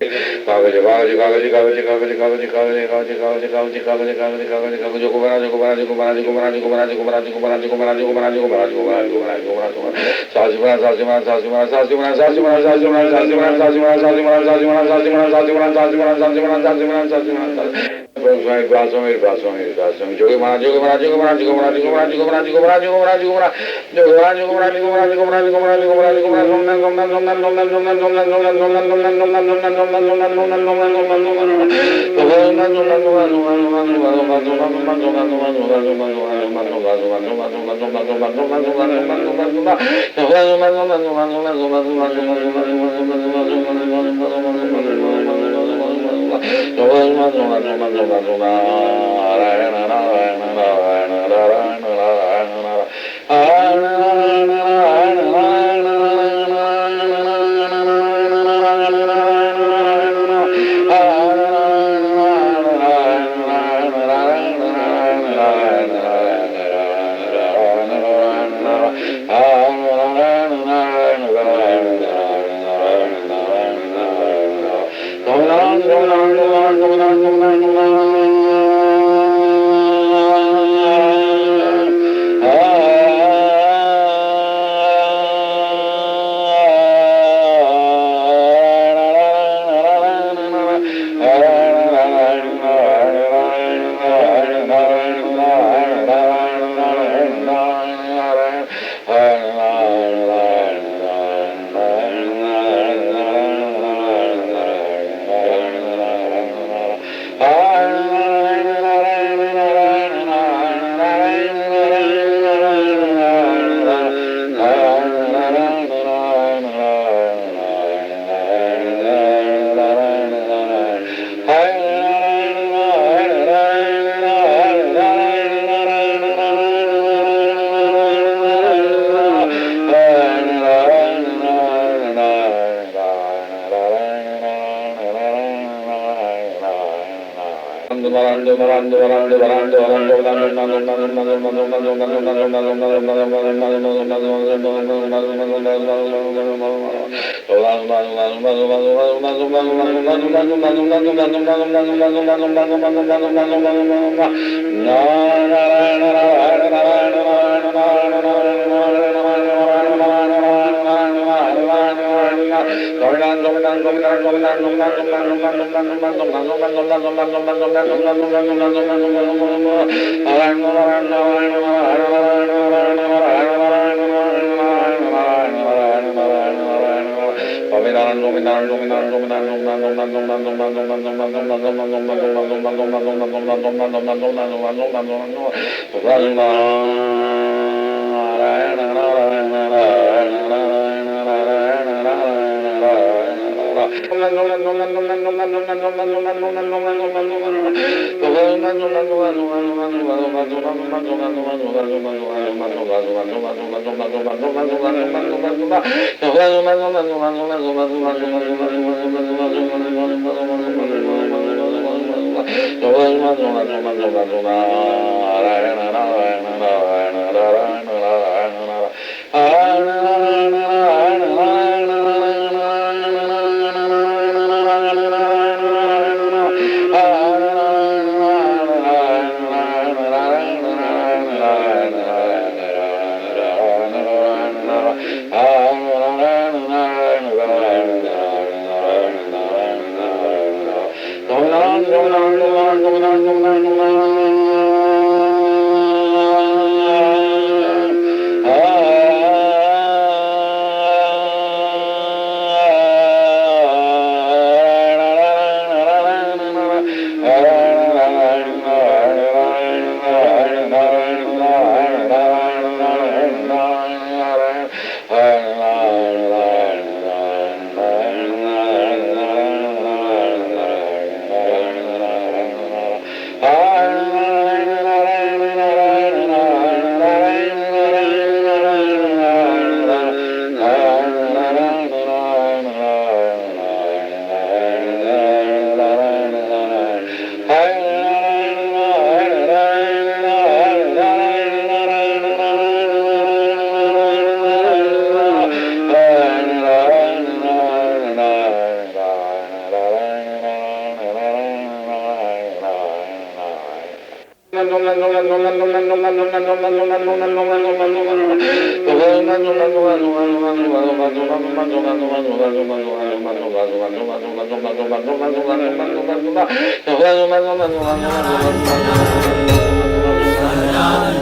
कागज कागज कागज कागज कागज कागज कागज कागज कागज कागज कागज कागज कागज कागज को बना जो को बना जो को बना जो को बना जो को बना जो को बना जो को बना जो को बना जो को बना जो को बना जो को बना जो को बना जो को बना जो को सासी बना सासी बना सासी बना सासी बना सासी बना सासी बना सासी बना सासी बना सासी बना सासी बना सासी बना सासी बना सासी बना सासी बना सासी बना सासी बना बासों में बासों में बासों में जो के बना जो के बना जो के बना जो के बना जो के बना जो के बना जो के बना जो के बना जो के बना जो के बना जो के बना जो के बना जो के बना जो के बना जो के बना जो के बना सोमना सोमना सोमना सोमना सोमना सोमना सोमना सोमना सोमना सोमना सोमना सोमना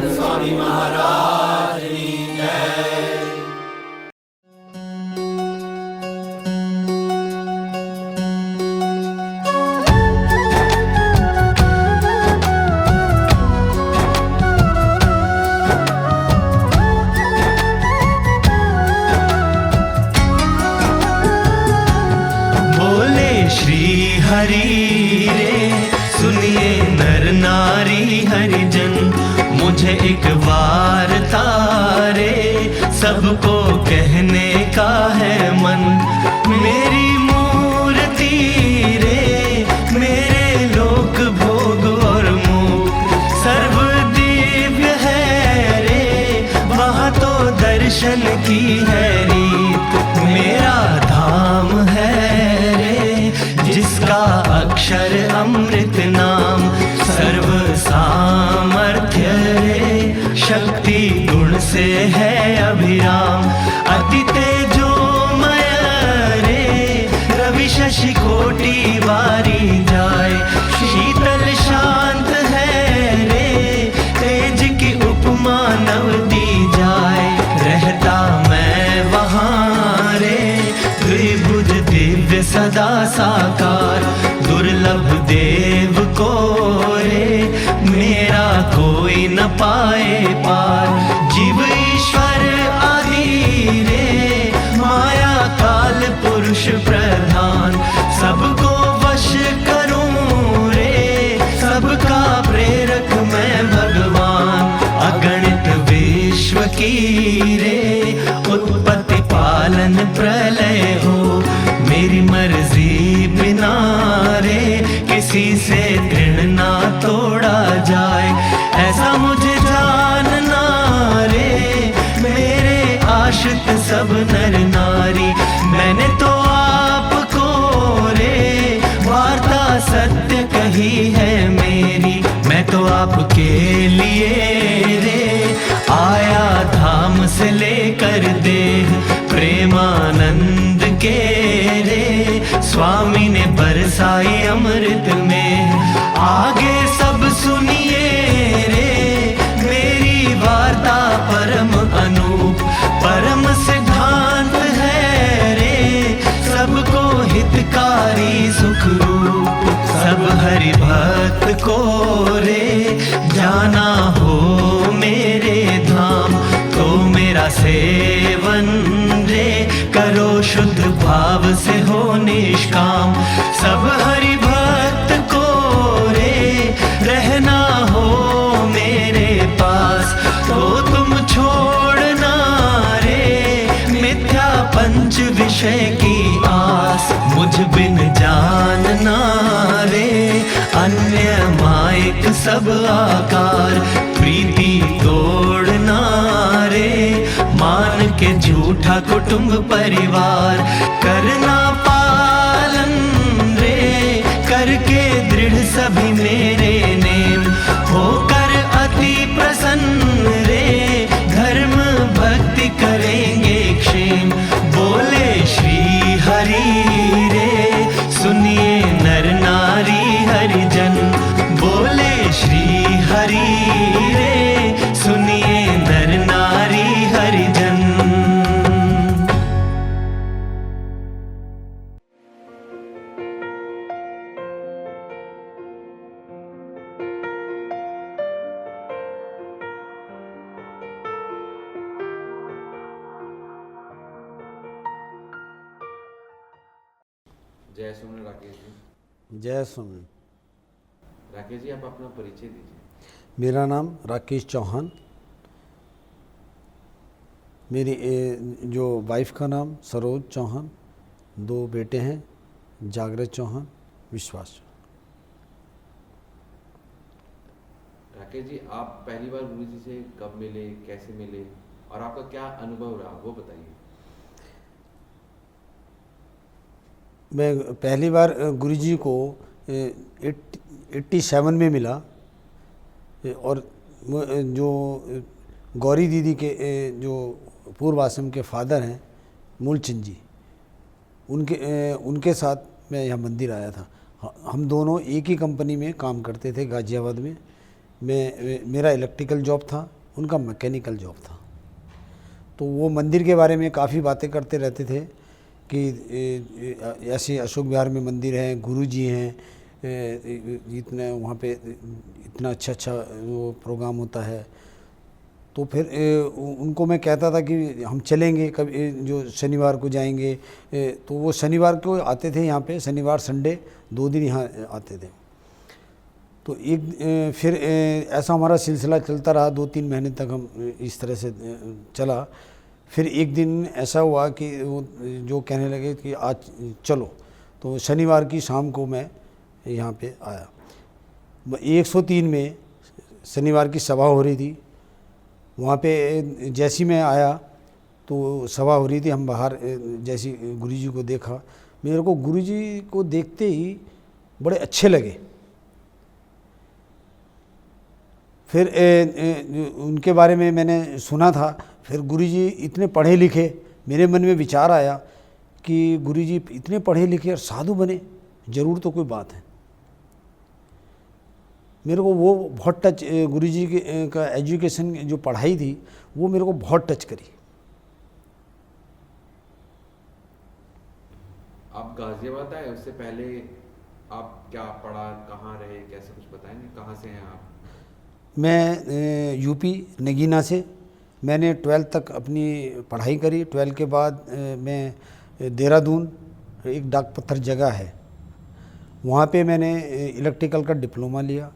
स्वामी महाराज की जय। हरि रे सुनिए नर नारी हरिजन, मुझे एक वार्ता रे सबको कहने का है मन। मेरी मूर्ति रे मेरे लोक भोग और मुख सर्व दिव्य है रे, वहाँ तो दर्शन की है रीत। मेरा धाम है जिसका अक्षर अमृत नाम, सर्व सामर्थ्य रे शक्ति गुण से है अभिराम। अति तेजोमय रे रवि शशि कोटि वारी जाए, शीतल शांत है रे तेज की उपमा नव दी जाए। रहता मैं वहाँ रे द्विभुज दिव्य सदा साकार, दुर्लभ देव को रे मेरा कोई न पाए पार। जीव ईश्वर आदि रे माया काल पुरुष प्रधान, सबको वश करूं रे सबका प्रेरक मैं भगवान। अगणित विश्व की रे उत्पत्ति पालन प्रलय हो, मेरी मर्जी बिना रे किसी से तृण ना तोड़ा जाए। ऐसा मुझे जानना रे मेरे आश्रित सब नर नारी, मैंने तो आपको रे वार्ता सत्य कही है मेरी। मैं तो आपके लिए रे आया धाम से लेकर देह, प्रेमानंद के रे स्वामी ने बरसाई अमृत में। आगे सब सुनिए रे मेरी वार्ता परम अनूप, परम सिद्धांत है रे सबको हितकारी सुख रूप। सब हरि भक्त को रे जाना हो मेरे धाम, तो मेरा सेवन रे करो शुद्ध भाव से हो निष्काम। सब हरि भक्त को रे रहना हो मेरे पास, तो तुम छोड़ना रे मिथ्या पंच विषय की आस। मुझ बिन जानना रे अन्य मायक सब आकार, प्रीति तोड़ना रे मान के झूठा कुटुंब परिवार। करना पालन रे करके दृढ़ सभी मेरे नेम, होकर अति प्रसन्न रे धर्म भक्ति करेंगे क्षेम। बोले श्री हरि रे सुनिए नर नारी हरिजन, बोले श्री हरि रे सुनिए नर नारी हरिजन। जय सुमन राकेश जी। जय सुमन। राकेश जी आप अपना परिचय दीजिए। मेरा नाम राकेश चौहान, मेरी जो वाइफ का नाम सरोज चौहान, 2 बेटे हैं जागृत चौहान, विश्वास चौहान। राकेश जी आप पहली बार गुरु जी से कब मिले, कैसे मिले और आपका क्या अनुभव रहा वो बताइए। मैं पहली बार गुरुजी को 87 में मिला और जो गौरी दीदी के जो पूर्व आश्रम के फादर हैं मूलचंद जी, उनके साथ मैं यहाँ मंदिर आया था। हम दोनों एक ही कंपनी में काम करते थे गाज़ियाबाद में। मेरा इलेक्ट्रिकल जॉब था, उनका मैकेनिकल जॉब था। तो वो मंदिर के बारे में काफ़ी बातें करते रहते थे कि ऐसे अशोक विहार में मंदिर है, गुरुजी हैं, इतने वहाँ पे इतना अच्छा वो प्रोग्राम होता है। तो फिर उनको मैं कहता था कि हम चलेंगे कभी, जो शनिवार को जाएंगे। तो वो शनिवार को आते थे यहाँ पे, शनिवार संडे 2 दिन यहाँ आते थे। तो फिर ऐसा हमारा सिलसिला चलता रहा, 2-3 महीने तक हम इस तरह से चला। फिर एक दिन ऐसा हुआ कि वो जो कहने लगे कि आज चलो, तो शनिवार की शाम को मैं यहाँ पे आया। 103 में शनिवार की सभा हो रही थी। वहाँ पे जैसी मैं आया तो सभा हो रही थी, हम बाहर जैसी गुरुजी को देखा, मेरे को गुरुजी को देखते ही बड़े अच्छे लगे। फिर उनके बारे में मैंने सुना था। फिर गुरुजी इतने पढ़े लिखे, मेरे मन में विचार आया कि गुरुजी इतने पढ़े लिखे और साधु बने, ज़रूर तो कोई बात है। मेरे को वो बहुत टच, गुरुजी का एजुकेशन जो पढ़ाई थी वो मेरे को बहुत टच करी। आप गाजियाबाद आए, उससे पहले आप क्या पढ़ा, कहाँ रहे, कैसे, कुछ बताएंगे? कहाँ से हैं आप? मैं यूपी नगीना से मैंने 12th तक अपनी पढ़ाई करी। 12 के बाद मैं देहरादून, एक डाक पत्थर जगह है, वहाँ पे मैंने इलेक्ट्रिकल का डिप्लोमा लिया।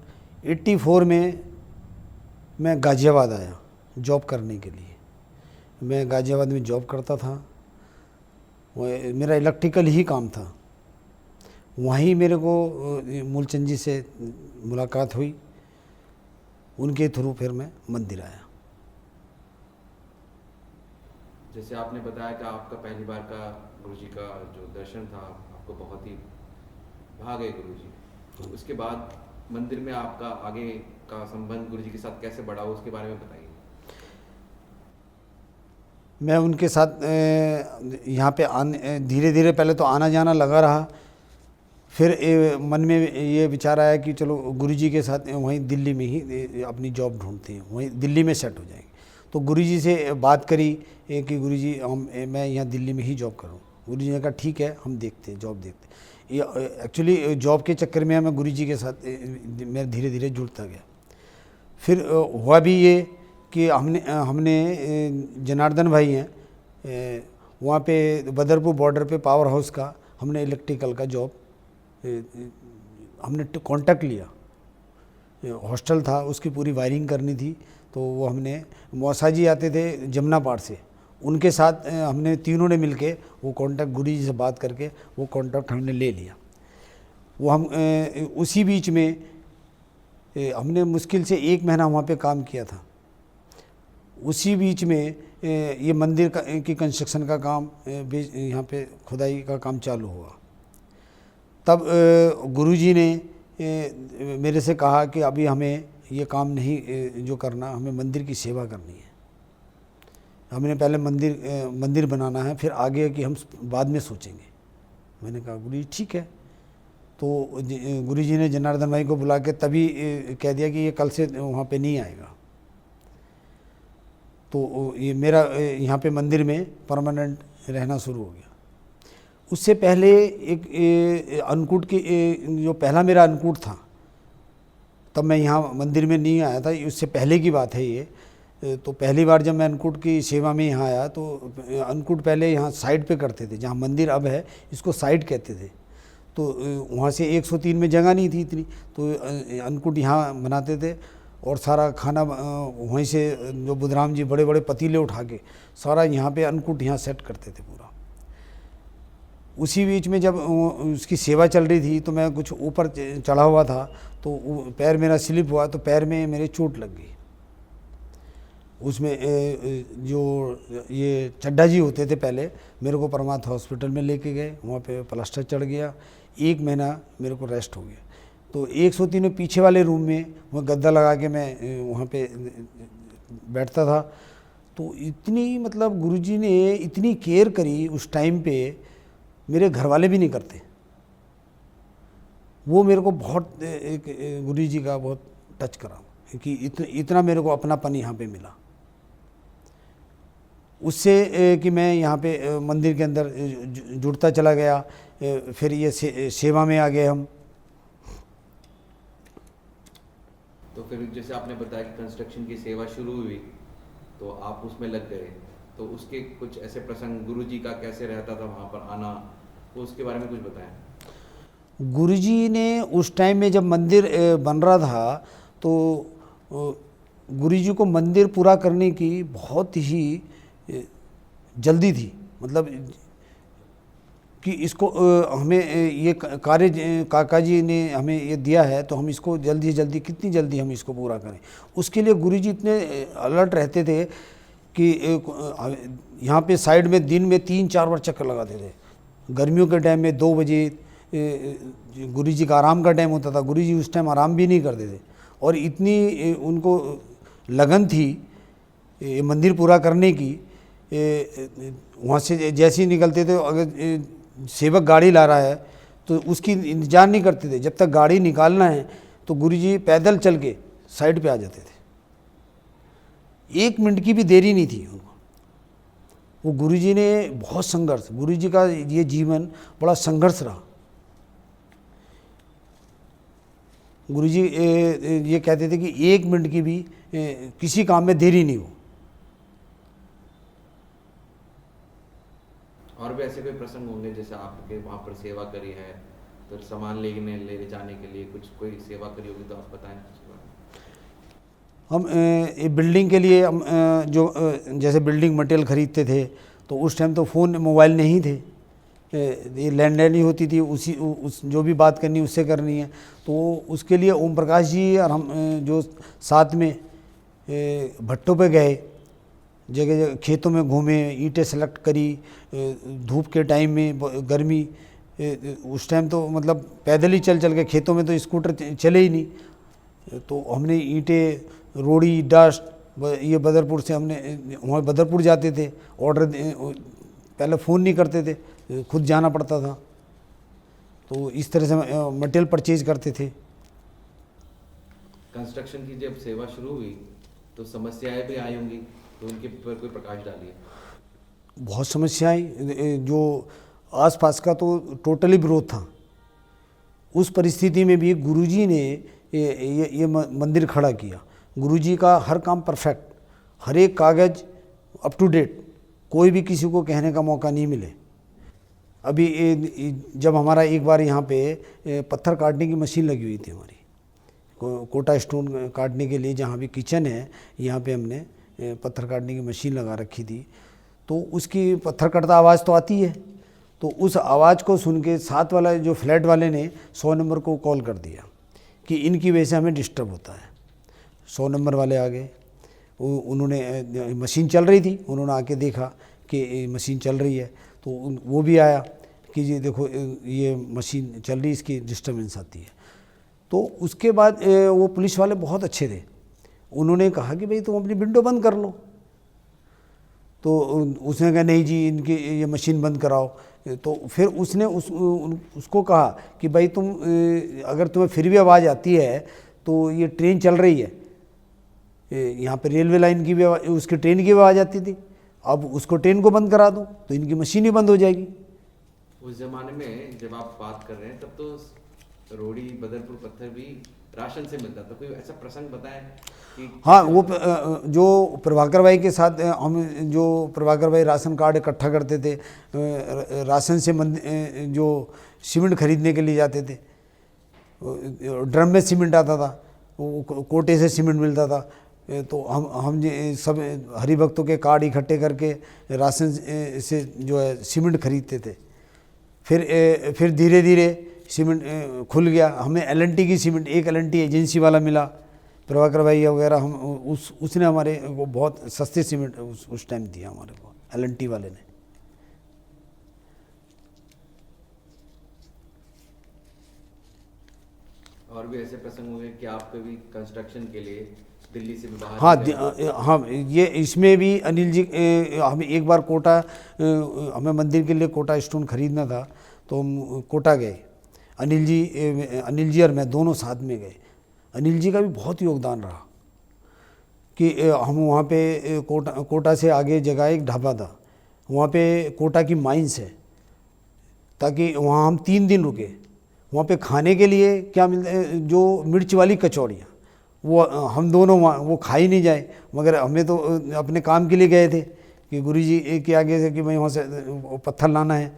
84 में मैं गाज़ियाबाद आया जॉब करने के लिए। मैं गाज़ियाबाद में जॉब करता था, मेरा इलेक्ट्रिकल ही काम था। वहीं मेरे को मूलचंद जी से मुलाकात हुई, उनके थ्रू फिर मैं मंदिर आया। जैसे आपने बताया कि आपका पहली बार का गुरुजी का जो दर्शन था, आपको बहुत ही भा गए गुरुजी। तो उसके बाद मंदिर में आपका आगे का संबंध गुरुजी के साथ कैसे बढ़ा, उसके बारे में बताइए। मैं उनके साथ यहाँ पे धीरे धीरे पहले तो आना जाना लगा रहा। फिर मन में ये विचार आया कि चलो गुरुजी के साथ वहीं दिल्ली में ही अपनी जॉब ढूंढते हैं, वहीं दिल्ली में सेट हो जाएंगे। तो गुरुजी से बात करी कि गुरुजी मैं यहाँ दिल्ली में ही जॉब करूँ। गुरुजी ने कहा ठीक है, हम देखते हैं, जॉब देखते हैं। ये एक्चुअली जॉब के चक्कर में मैं गुरुजी के साथ मैं धीरे धीरे जुड़ता गया। फिर हुआ भी ये कि हमने जनार्दन भाई हैं वहाँ पे बदरपुर बॉर्डर पे पावर हाउस का हमने इलेक्ट्रिकल का जॉब हमने कांटेक्ट लिया। हॉस्टल था, उसकी पूरी वायरिंग करनी थी। तो वो हमने, मौसा जी आते थे जमुनापाड़ से, उनके साथ हमने तीनों ने मिलके वो कांटेक्ट गुरुजी से बात करके वो कांटेक्ट हमने ले लिया। वो हम उसी बीच में हमने मुश्किल से 1 महीना वहाँ पे काम किया था। उसी बीच में ये मंदिर की कंस्ट्रक्शन का काम, यहाँ पे खुदाई का काम चालू हुआ। तब गुरुजी ने मेरे से कहा कि अभी हमें ये काम नहीं जो करना, हमें मंदिर की सेवा करनी है। हमने पहले मंदिर बनाना है, फिर आगे कि हम बाद में सोचेंगे। मैंने कहा गुरुजी ठीक है। तो गुरुजी ने जनार्दन भाई को बुला के तभी कह दिया कि ये कल से वहाँ पे नहीं आएगा। तो ये मेरा यहाँ पे मंदिर में परमानेंट रहना शुरू हो गया। उससे पहले एक अन्नकूट की जो पहला मेरा अन्नकूट था, तब मैं यहाँ मंदिर में नहीं आया था, उससे पहले की बात है ये। तो पहली बार जब मैं अन्नकूट की सेवा में यहाँ आया तो अन्नकूट पहले यहाँ साइड पे करते थे, जहाँ मंदिर अब है इसको साइड कहते थे। तो वहाँ से 103 में जगह नहीं थी इतनी, तो अन्नकूट यहाँ बनाते थे और सारा खाना वहीं से जो बुधराम जी बड़े बड़े पतीले उठा के सारा यहाँ पे अन्नकूट यहाँ सेट करते थे पूरा। उसी बीच में जब उसकी सेवा चल रही थी तो मैं कुछ ऊपर चढ़ा हुआ था, तो पैर मेरा स्लिप हुआ, तो पैर में मेरे चोट लग गई। उसमें जो ये चड्ढा जी होते थे पहले, मेरे को परमात्मा हॉस्पिटल में लेके गए, वहाँ पे प्लास्टर चढ़ गया। 1 महीना मेरे को रेस्ट हो गया। तो 103 में पीछे वाले रूम में वहाँ गद्दा लगा के मैं वहाँ पे बैठता था। तो इतनी मतलब गुरुजी ने इतनी केयर करी उस टाइम पे, मेरे घर वाले भी नहीं करते। वो मेरे को बहुत एक गुरुजी का बहुत टच करा कि इतना मेरे को अपनापन यहाँ पे मिला। उससे कि मैं यहाँ पे मंदिर के अंदर जुड़ता चला गया। फिर ये सेवा में आ गए हम। तो फिर जैसे आपने बताया कि कंस्ट्रक्शन की सेवा शुरू हुई तो आप उसमें लग गए, तो उसके कुछ ऐसे प्रसंग गुरुजी का कैसे रहता था वहाँ पर आना, तो उसके बारे में कुछ बताएं। गुरुजी ने उस टाइम में जब मंदिर बन रहा था तो गुरुजी को मंदिर पूरा करने की बहुत ही जल्दी थी। मतलब कि इसको हमें ये कार्य काका जी ने हमें ये दिया है तो हम इसको जल्दी से जल्दी, कितनी जल्दी हम इसको पूरा करें। उसके लिए गुरुजी इतने अलर्ट रहते थे कि यहाँ पे साइड में दिन में 3-4 बार चक्कर लगाते थे। गर्मियों के टाइम में 2 बजे गुरुजी का आराम का टाइम होता था, गुरुजी उस टाइम आराम भी नहीं करते थे। और इतनी उनको लगन थी मंदिर पूरा करने की। वहाँ से जैसे ही निकलते थे, अगर सेवक गाड़ी ला रहा है तो उसकी इंतजार नहीं करते थे, जब तक गाड़ी निकालना है तो गुरुजी पैदल चल के साइड पे आ जाते थे। 1 मिनट की भी देरी नहीं थी उनको। वो गुरुजी ने बहुत संघर्ष, गुरुजी का ये जीवन बड़ा संघर्ष रहा। गुरुजी ये कहते थे कि 1 मिनट की भी किसी काम में देरी नहीं हो। और भी ऐसे कोई प्रसंग होंगे जैसे आपके वहाँ पर सेवा करी है तो सामान ले जाने के लिए कुछ कोई सेवा करी होगी तो आप बताएं उसके बारे में। हम बिल्डिंग के लिए हम जो जैसे बिल्डिंग मटेरियल खरीदते थे तो उस टाइम तो फ़ोन मोबाइल नहीं थे, ये लैंडलाइन ही होती थी। उस जो भी बात करनी उससे करनी है। तो उसके लिए ओम प्रकाश जी और हम जो साथ में भट्टों पे गए, जगह जगह खेतों में घूमे, ईंटें सेलेक्ट करी। धूप के टाइम में गर्मी, उस टाइम तो मतलब पैदल ही चल के, खेतों में तो स्कूटर चले ही नहीं। तो हमने ईंटें, रोड़ी, डस्ट, ये बदरपुर से हमने वहाँ बदरपुर जाते थे। ऑर्डर पहले फ़ोन नहीं करते थे, खुद जाना पड़ता था। तो इस तरह से मटेरियल परचेज करते थे। कंस्ट्रक्शन की जब सेवा शुरू हुई तो समस्याएं भी आई होंगी, तो उनके पर कोई प्रकाश डालिए। बहुत समस्याएं, जो आसपास का तो टोटली विरोध था। उस परिस्थिति में भी गुरुजी ने ये मंदिर खड़ा किया। गुरुजी का हर काम परफेक्ट, हर एक कागज़ अप टू डेट, कोई भी किसी को कहने का मौका नहीं मिले। अभी जब हमारा एक बार यहाँ पे पत्थर काटने की मशीन लगी हुई थी हमारी, कोटा स्टोन काटने के लिए, जहाँ भी किचन है यहाँ पे हमने पत्थर काटने की मशीन लगा रखी थी। तो उसकी पत्थर कटता आवाज़ तो आती है। तो उस आवाज़ को सुन के साथ वाला जो फ्लैट वाले ने 100 नंबर को कॉल कर दिया कि इनकी वजह से हमें डिस्टर्ब होता है। 100 नंबर वाले आ गए, उन्होंने, मशीन चल रही थी, उन्होंने आके देखा कि मशीन चल रही है। तो वो भी आया कि ये देखो ये मशीन चल रही, इसकी डिस्टर्बेंस आती है। तो उसके बाद वो पुलिस वाले बहुत अच्छे थे, उन्होंने कहा कि भाई तुम अपनी विंडो बंद कर लो। तो उसने कहा नहीं जी, इनकी ये मशीन बंद कराओ। तो फिर उसने उसको कहा कि भाई तुम, अगर तुम्हें फिर भी आवाज़ आती है तो ये ट्रेन चल रही है, यहाँ पे रेलवे लाइन की भी उसकी ट्रेन की आवाज़ आती थी, अब उसको ट्रेन को बंद करा दो तो इनकी मशीन ही बंद हो जाएगी। उस ज़माने में जब आप बात कर रहे हैं तब तो रोड़ी, बदरपुर पत्थर भी राशन से मिलता था। कोई ऐसा प्रसंग बताएं कि हाँ, वो जो प्रभाकर भाई के साथ हम, जो प्रभाकर भाई राशन कार्ड इकट्ठा करते थे, राशन से जो सीमेंट खरीदने के लिए जाते थे, ड्रम में सीमेंट आता था, कोटे से सीमेंट मिलता था। तो हम सब हरिभक्तों के कार्ड इकट्ठे करके राशन से जो है सीमेंट खरीदते थे। फिर धीरे धीरे सीमेंट खुल गया, हमें एल&टी की सीमेंट, एक एल&टी एजेंसी वाला मिला, प्रभाकर भाई वगैरह, हम उसने हमारे को बहुत सस्ते सीमेंट उस टाइम दिया हमारे को, एल&टी वाले ने। और भी ऐसे प्रसंग हुए कि आप कभी कंस्ट्रक्शन के लिए दिल्ली से भी बाहर हाँ गए हो? हाँ, ये इसमें भी अनिल जी, हम एक बार कोटा, हमें मंदिर के लिए कोटा स्टोन खरीदना था, तो हम कोटा गए। अनिल जी और मैं दोनों साथ में गए। अनिल जी का भी बहुत योगदान रहा कि हम वहाँ पे कोटा से आगे जगह एक ढाबा था, वहाँ पे कोटा की माइंस है, ताकि वहाँ हम 3 दिन रुके। वहाँ पे खाने के लिए क्या मिलता है, जो मिर्च वाली कचौड़ियाँ, वो हम दोनों वहाँ वो खा ही नहीं जाए, मगर हमें तो अपने काम के लिए गए थे कि गुरुजी के आगे से कि भाई वहाँ से पत्थर लाना है।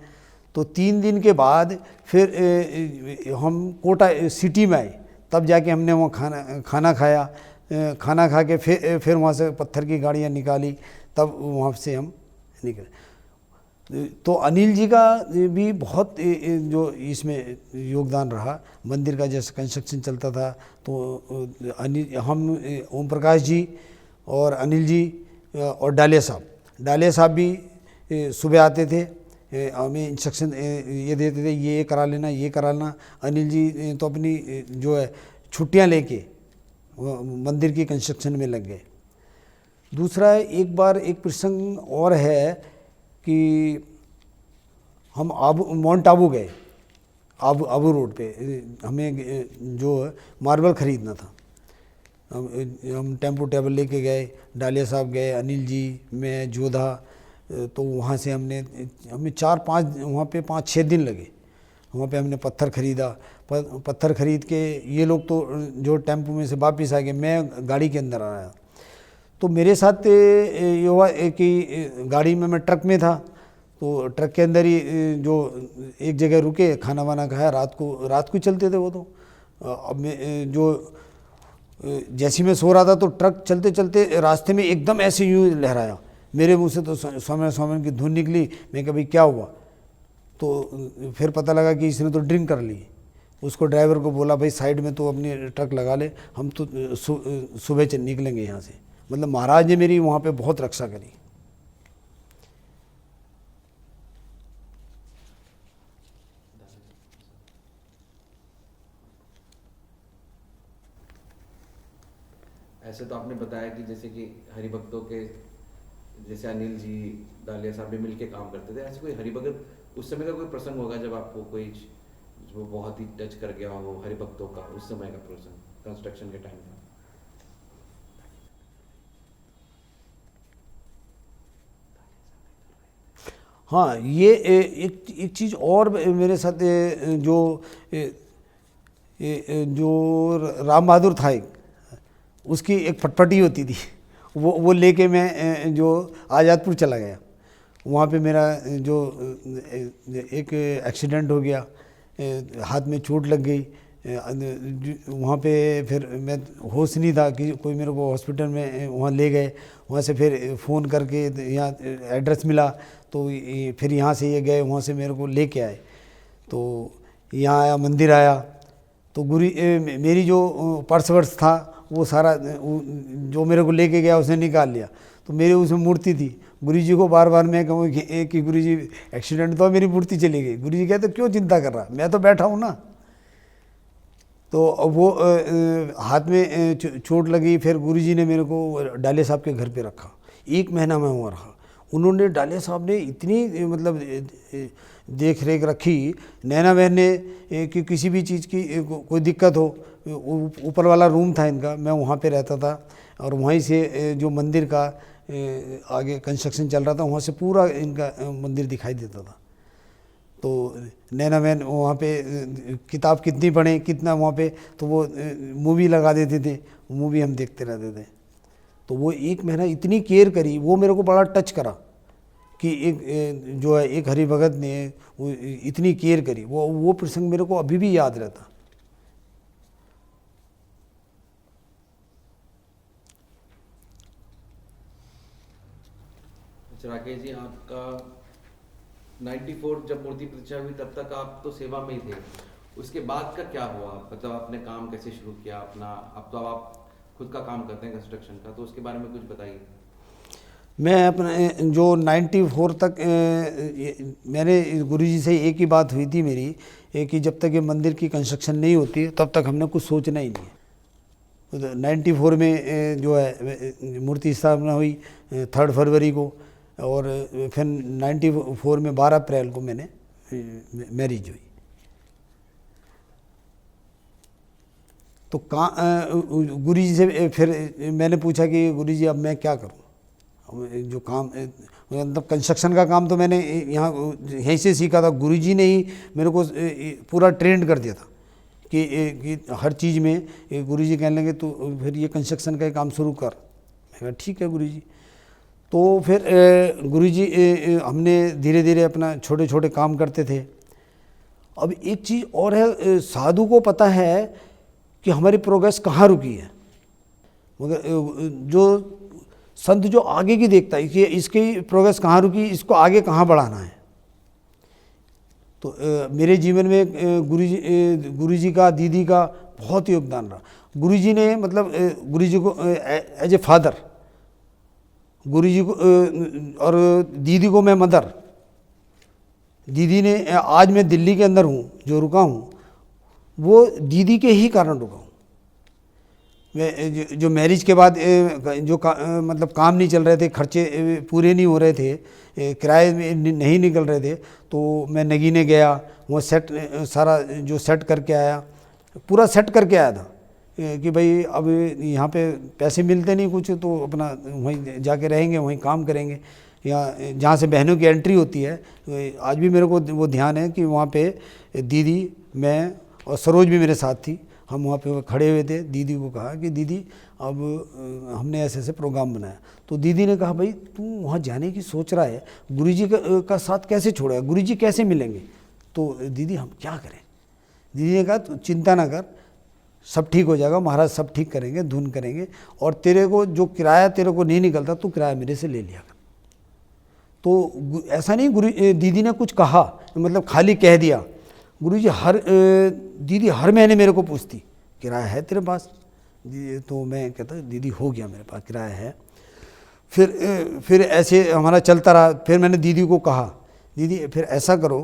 तो 3 दिन के बाद फिर हम कोटा सिटी में आए, तब जाके हमने वहाँ खाना खाया। खाना खा के फिर वहाँ से पत्थर की गाड़ियाँ निकाली, तब वहाँ से हम निकले। तो अनिल जी का भी बहुत जो इसमें योगदान रहा। मंदिर का जैसे कंस्ट्रक्शन चलता था तो हम ओम प्रकाश जी और अनिल जी और डालिया साहब भी सुबह आते थे, हमें इंस्ट्रक्शन ये देते थे, ये करा लेना, ये करा लेना। अनिल जी तो अपनी जो है छुट्टियां लेके मंदिर की कंस्ट्रक्शन में लग गए। दूसरा, एक बार एक प्रसंग और है कि हम माउंट आबू गए, आबू रोड पे हमें जो मार्बल ख़रीदना था। हम टेम्पो टेबल लेके गए, डालिया साहब गए, अनिल जी, मैं, जोधा। तो वहाँ से हमें 4-5 वहाँ पे 5-6 दिन लगे। वहाँ पे हमने पत्थर ख़रीदा, पत्थर ख़रीद के ये लोग तो जो टेम्पो में से वापस आ गए, मैं गाड़ी के अंदर आया। तो मेरे साथ ये हुआ कि गाड़ी में मैं ट्रक में था, तो ट्रक के अंदर ही जो एक जगह रुके, खाना वाना खाया। रात को चलते थे वो तो। अब मैं जो जैसे मैं सो रहा था तो ट्रक चलते चलते रास्ते में एकदम ऐसे यूँ लहराया, मेरे मुंह से तो स्वामी की धुन निकली। मैं कहा भाई क्या हुआ? तो फिर पता लगा कि इसने तो ड्रिंक कर ली। उसको ड्राइवर को बोला भाई साइड में तो अपनी ट्रक लगा ले, हम तो सुबह निकलेंगे यहाँ से। मतलब महाराज ने मेरी वहाँ पे बहुत रक्षा करी। ऐसे तो आपने बताया कि जैसे कि हरिभक्तों के जैसे अनिल जी, डालिया साहब भी मिलके काम करते थे। ऐसे कोई हरिभक्त उस समय का कोई प्रसंग होगा जब आपको कोई जो बहुत ही टच कर गया हो हरिभक्तों का, उस समय का प्रसंग कंस्ट्रक्शन के टाइम का? हाँ, ये एक चीज़ और मेरे साथ जो राम बहादुर था, उसकी एक फटफटी होती थी, वो लेके मैं जो आज़ादपुर चला गया। वहाँ पे मेरा जो एक एक्सीडेंट हो गया, हाथ में चोट लग गई। वहाँ पे फिर मैं होश नहीं था कि कोई मेरे को हॉस्पिटल में वहाँ ले गए। वहाँ से फिर फ़ोन करके यहाँ एड्रेस मिला, तो फिर यहाँ से ये गए, वहाँ से मेरे को लेके आए। तो यहाँ आया, मंदिर आया, तो मेरी जो पर्स वर्स था वो सारा जो मेरे को लेके गया उसने निकाल लिया। तो मेरी उसमें मूर्ति थी। गुरुजी को बार बार मैं कहूँ कि गुरुजी एक्सीडेंट तो मेरी मूर्ति चली गई। गुरुजी कहते क्यों चिंता कर रहा, मैं तो बैठा हूँ ना। तो वो हाथ में चोट लगी। फिर गुरुजी ने मेरे को डालिया साहब के घर पे रखा। 1 महीना मैं वहाँ रहा। उन्होंने, डालिया साहब ने इतनी मतलब देख रेख रखी। नैना बहन ने कि किसी भी चीज़ की कोई दिक्कत हो, ऊपर वाला रूम था इनका, मैं वहाँ पे रहता था। और वहीं से जो मंदिर का आगे कंस्ट्रक्शन चल रहा था, वहाँ से पूरा इनका मंदिर दिखाई देता था। तो नैना बहन वहाँ पे किताब कितनी पढ़ें, कितना वहाँ पे, तो वो मूवी लगा देते थे, मूवी हम देखते रहते थे। तो वो 1 महीना इतनी केयर करी, वो मेरे को बड़ा टच करा कि एक जो है एक हरि भगत ने वो इतनी केयर करी। वो प्रसंग मेरे को अभी भी याद रहता। राकेश जी, आपका 94 जब मूर्ति प्रतिष्ठा हुई तब तक आप तो सेवा में ही थे। उसके बाद का क्या हुआ? मतलब आपने काम कैसे शुरू किया अपना? अब तो आप खुद का काम करते हैं कंस्ट्रक्शन का, तो उसके बारे में कुछ बताइए। मैं अपने जो 94 तक मैंने गुरुजी से एक ही बात हुई थी मेरी, कि जब तक ये मंदिर की कंस्ट्रक्शन नहीं होती तब तक हमने कुछ सोचना ही नहीं है। 94 में जो है मूर्ति स्थापना हुई 3 फरवरी को, और फिर 94 में 12 अप्रैल को मैंने मैरिज हुई। तो गुरुजी से फिर मैंने पूछा कि गुरुजी अब मैं क्या करूं, जो काम मतलब कंस्ट्रक्शन का काम तो मैंने यहीं से सीखा था। गुरुजी ने ही मेरे को पूरा ट्रेंड कर दिया था कि हर चीज़ में गुरुजी कहने लगे तो फिर ये कंस्ट्रक्शन का काम शुरू कर। मैं कहा ठीक है गुरुजी। तो फिर गुरुजी हमने धीरे धीरे अपना छोटे छोटे काम करते थे। अब एक चीज़ और है, साधु को पता है कि हमारी प्रोग्रेस कहाँ रुकी है, मगर जो संत जो आगे की देखता है कि इसकी प्रोग्रेस कहाँ रुकी, इसको आगे कहाँ बढ़ाना है। तो मेरे जीवन में गुरुजी का, दीदी का बहुत योगदान रहा। गुरुजी ने मतलब गुरुजी को एज ए फादर, गुरुजी को और दीदी को मैं मदर। दीदी ने, आज मैं दिल्ली के अंदर हूँ जो रुका हूँ वो दीदी के ही कारण रुका हूँ। मैं जो मैरिज के बाद जो मतलब काम नहीं चल रहे थे, खर्चे पूरे नहीं हो रहे थे, किराए में नहीं निकल रहे थे, तो मैं नगीने गया, वहाँ सेट सारा जो सेट करके आया, पूरा सेट करके आया था कि भाई अब यहाँ पे पैसे मिलते नहीं कुछ, तो अपना वहीं जाके रहेंगे, वहीं काम करेंगे, या जहाँ से बहनों की एंट्री होती है। आज भी मेरे को वो ध्यान है कि वहाँ पे दीदी, मैं और सरोज भी मेरे साथ थी, हम वहाँ पे खड़े हुए थे। दीदी को कहा कि दीदी अब हमने ऐसे ऐसे प्रोग्राम बनाया। तो दीदी ने कहा भाई तू वहाँ जाने की सोच रहा है, गुरुजी का साथ कैसे छोड़ेगा, गुरुजी कैसे मिलेंगे। तो दीदी हम क्या करें। दीदी ने कहा तू चिंता ना कर, सब ठीक हो जाएगा, महाराज सब ठीक करेंगे, धुन करेंगे, और तेरे को जो किराया तेरे को नहीं निकलता तू किराया मेरे से ले लिया कर। तो ऐसा नहीं दीदी ने कुछ कहा, मतलब खाली कह दिया। गुरुजी दीदी हर महीने मेरे को पूछती किराया है तेरे पास। तो मैं कहता दीदी हो गया मेरे पास किराया है। फिर ऐसे हमारा चलता रहा। फिर मैंने दीदी को कहा दीदी फिर ऐसा करो,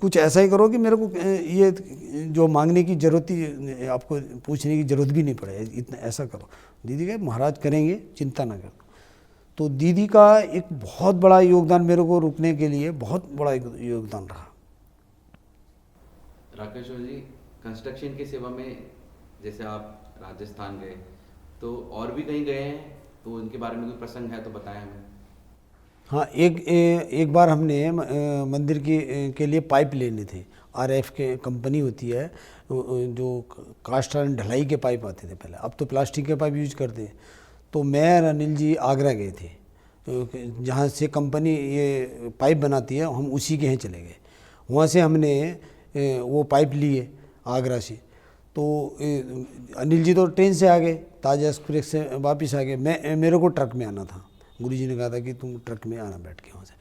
कुछ ऐसा ही करो कि मेरे को ये जो मांगने की ज़रूरत ही, आपको पूछने की ज़रूरत भी नहीं पड़े, इतना ऐसा करो। दीदी कहे महाराज करेंगे, चिंता ना करो। तो दीदी का एक बहुत बड़ा योगदान मेरे को रुकने के लिए बहुत बड़ा योगदान रहा। राकेश जी, कंस्ट्रक्शन की सेवा में जैसे आप राजस्थान गए तो और भी कहीं गए हैं, तो उनके बारे में कोई प्रसंग है तो बताएं हमें। हाँ, एक बार हमने मंदिर के लिए पाइप लेने थे। RF के कंपनी होती है जो कास्ट आयरन ढलाई के पाइप आते थे पहले, अब तो प्लास्टिक के पाइप यूज करते हैं। तो मैं और अनिल जी आगरा गए थे, जहाँ से कंपनी ये पाइप बनाती है, हम उसी के यहाँ चले गए। वहाँ से हमने वो पाइप लिए आगरा से। तो अनिल जी तो ट्रेन से आ गए, ताज एक्सप्रेस से वापस आ गए। मेरे को ट्रक में आना था। गुरुजी ने कहा था कि तुम ट्रक में आना बैठ के वहाँ से।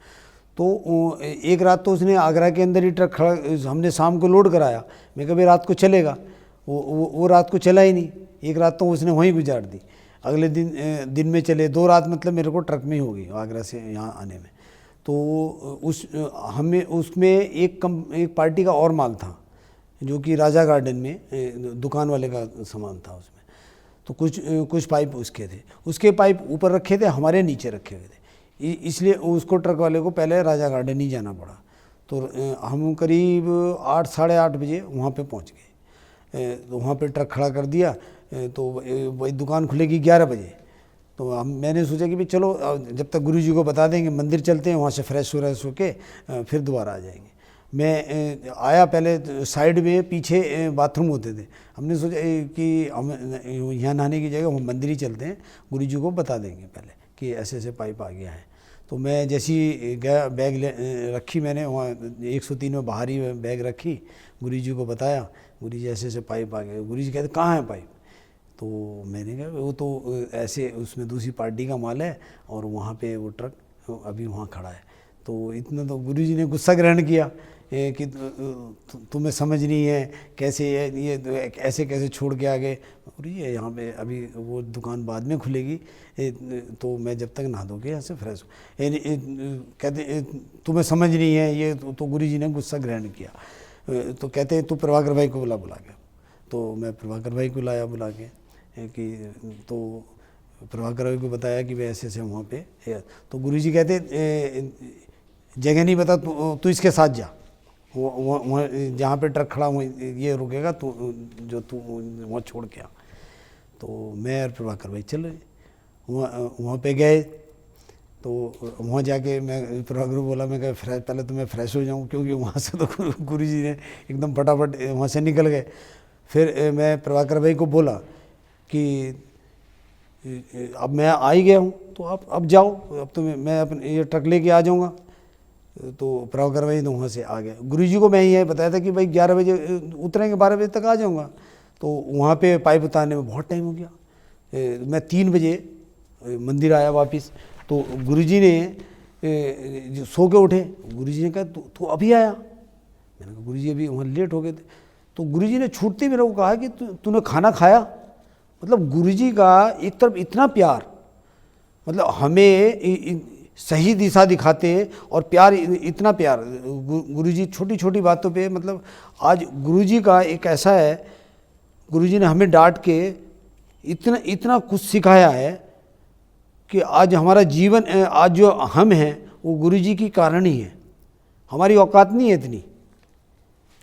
तो एक रात तो उसने आगरा के अंदर ही ट्रक खड़ा, हमने शाम को लोड कराया। मैं कभी रात को चलेगा, वो रात को चला ही नहीं। एक रात तो उसने वहीं गुजार दी। अगले दिन में चले, 2 रात मतलब मेरे को ट्रक में ही हो गई आगरा से यहाँ आने में। तो उसमें एक पार्टी का और माल था जो कि राजा गार्डन में दुकान वाले का सामान था उसमें। तो कुछ पाइप उसके थे, उसके पाइप ऊपर रखे थे, हमारे नीचे रखे हुए थे। इसलिए उसको ट्रक वाले को पहले राजा गार्डन ही जाना पड़ा। तो हम करीब 8 साढ़े 8 बजे वहाँ पे पहुँच गए। तो वहाँ पे ट्रक खड़ा कर दिया। तो वही दुकान खुलेगी 11 बजे। तो मैंने सोचा कि भाई चलो जब तक गुरुजी को बता देंगे, मंदिर चलते हैं, वहाँ से फ्रेश होके फिर दोबारा आ जाएंगे। मैं आया, पहले साइड में पीछे बाथरूम होते थे। हमने सोचा कि हम यहाँ नहाने की जगह हम मंदिर ही चलते हैं, गुरुजी को बता देंगे पहले कि ऐसे ऐसे पाइप आ गया है। तो मैं जैसे ही गया, बैग रखी मैंने वहाँ 103 में बाहर ही बैग रखी, गुरुजी को बताया, गुरुजी ऐसे ऐसे पाइप आ गए। गुरुजी कहते कहाँ है पाइप। तो मैंने कहा वो तो ऐसे उसमें दूसरी पार्टी का माल है और वहाँ पे वो ट्रक अभी वहाँ खड़ा है। तो इतना तो गुरुजी ने गुस्सा ग्रहण किया कि तुम्हें समझ नहीं है कैसे ये ऐसे कैसे छोड़ के आ गए। और ये यहाँ पे अभी वो दुकान बाद में खुलेगी, तो मैं जब तक नहा धो के यहाँ से फ्रेश कहते तुम्हें समझ नहीं है ये, तो गुरुजी ने गुस्सा ग्रहण किया। तो कहते हैं तू प्रभाकर भाई को बुला के। तो मैं प्रभाकर भाई को लाया बुला के कि तो प्रभाकर भाई को बताया कि वे ऐसे ऐसे वहाँ पे है। तो गुरुजी कहते जगह नहीं बता, तू इसके साथ जा, वहाँ जहाँ पे ट्रक खड़ा हुआ ये रुकेगा, तू वहाँ छोड़ के आ। तो मैं और प्रभाकर भाई चल रहे वहाँ पे गए। तो वहाँ जाके मैं प्रभाकर को बोला, मैं कहा पहले तो मैं फ्रेश हो जाऊँ, क्योंकि वहाँ से तो गुरुजी ने एकदम फटाफट वहाँ से निकल गए। फिर मैं प्रभाकर भाई को बोला कि अब मैं आ ही गया हूँ, तो आप अब जाओ, अब तो मैं अपने ये ट्रक लेके आ जाऊँगा। तो प्रभाकर भाई तो वहाँ से आ गए। गुरुजी को मैं ये बताया था कि भाई 11 बजे उतरेंगे, 12 बजे तक आ जाऊँगा। तो वहाँ पे पाइप उतारने में बहुत टाइम हो गया। मैं 3 बजे मंदिर आया वापस। तो गुरुजी ने सो के उठे। गुरुजी ने कहा तू अभी आया? मैंने कहा गुरुजी अभी वहाँ लेट हो गए थे। तो गुरुजी ने छूटते मेरे को कहा कि तूने खाना खाया? मतलब गुरुजी का एक तरफ इतना प्यार, मतलब हमें सही दिशा दिखाते और प्यार, इतना प्यार गुरुजी छोटी छोटी बातों पे। मतलब आज गुरुजी का एक ऐसा है, गुरुजी ने हमें डांट के इतना कुछ सिखाया है कि आज हमारा जीवन, आज जो हम हैं वो गुरुजी की कारण ही है। हमारी औकात नहीं है इतनी,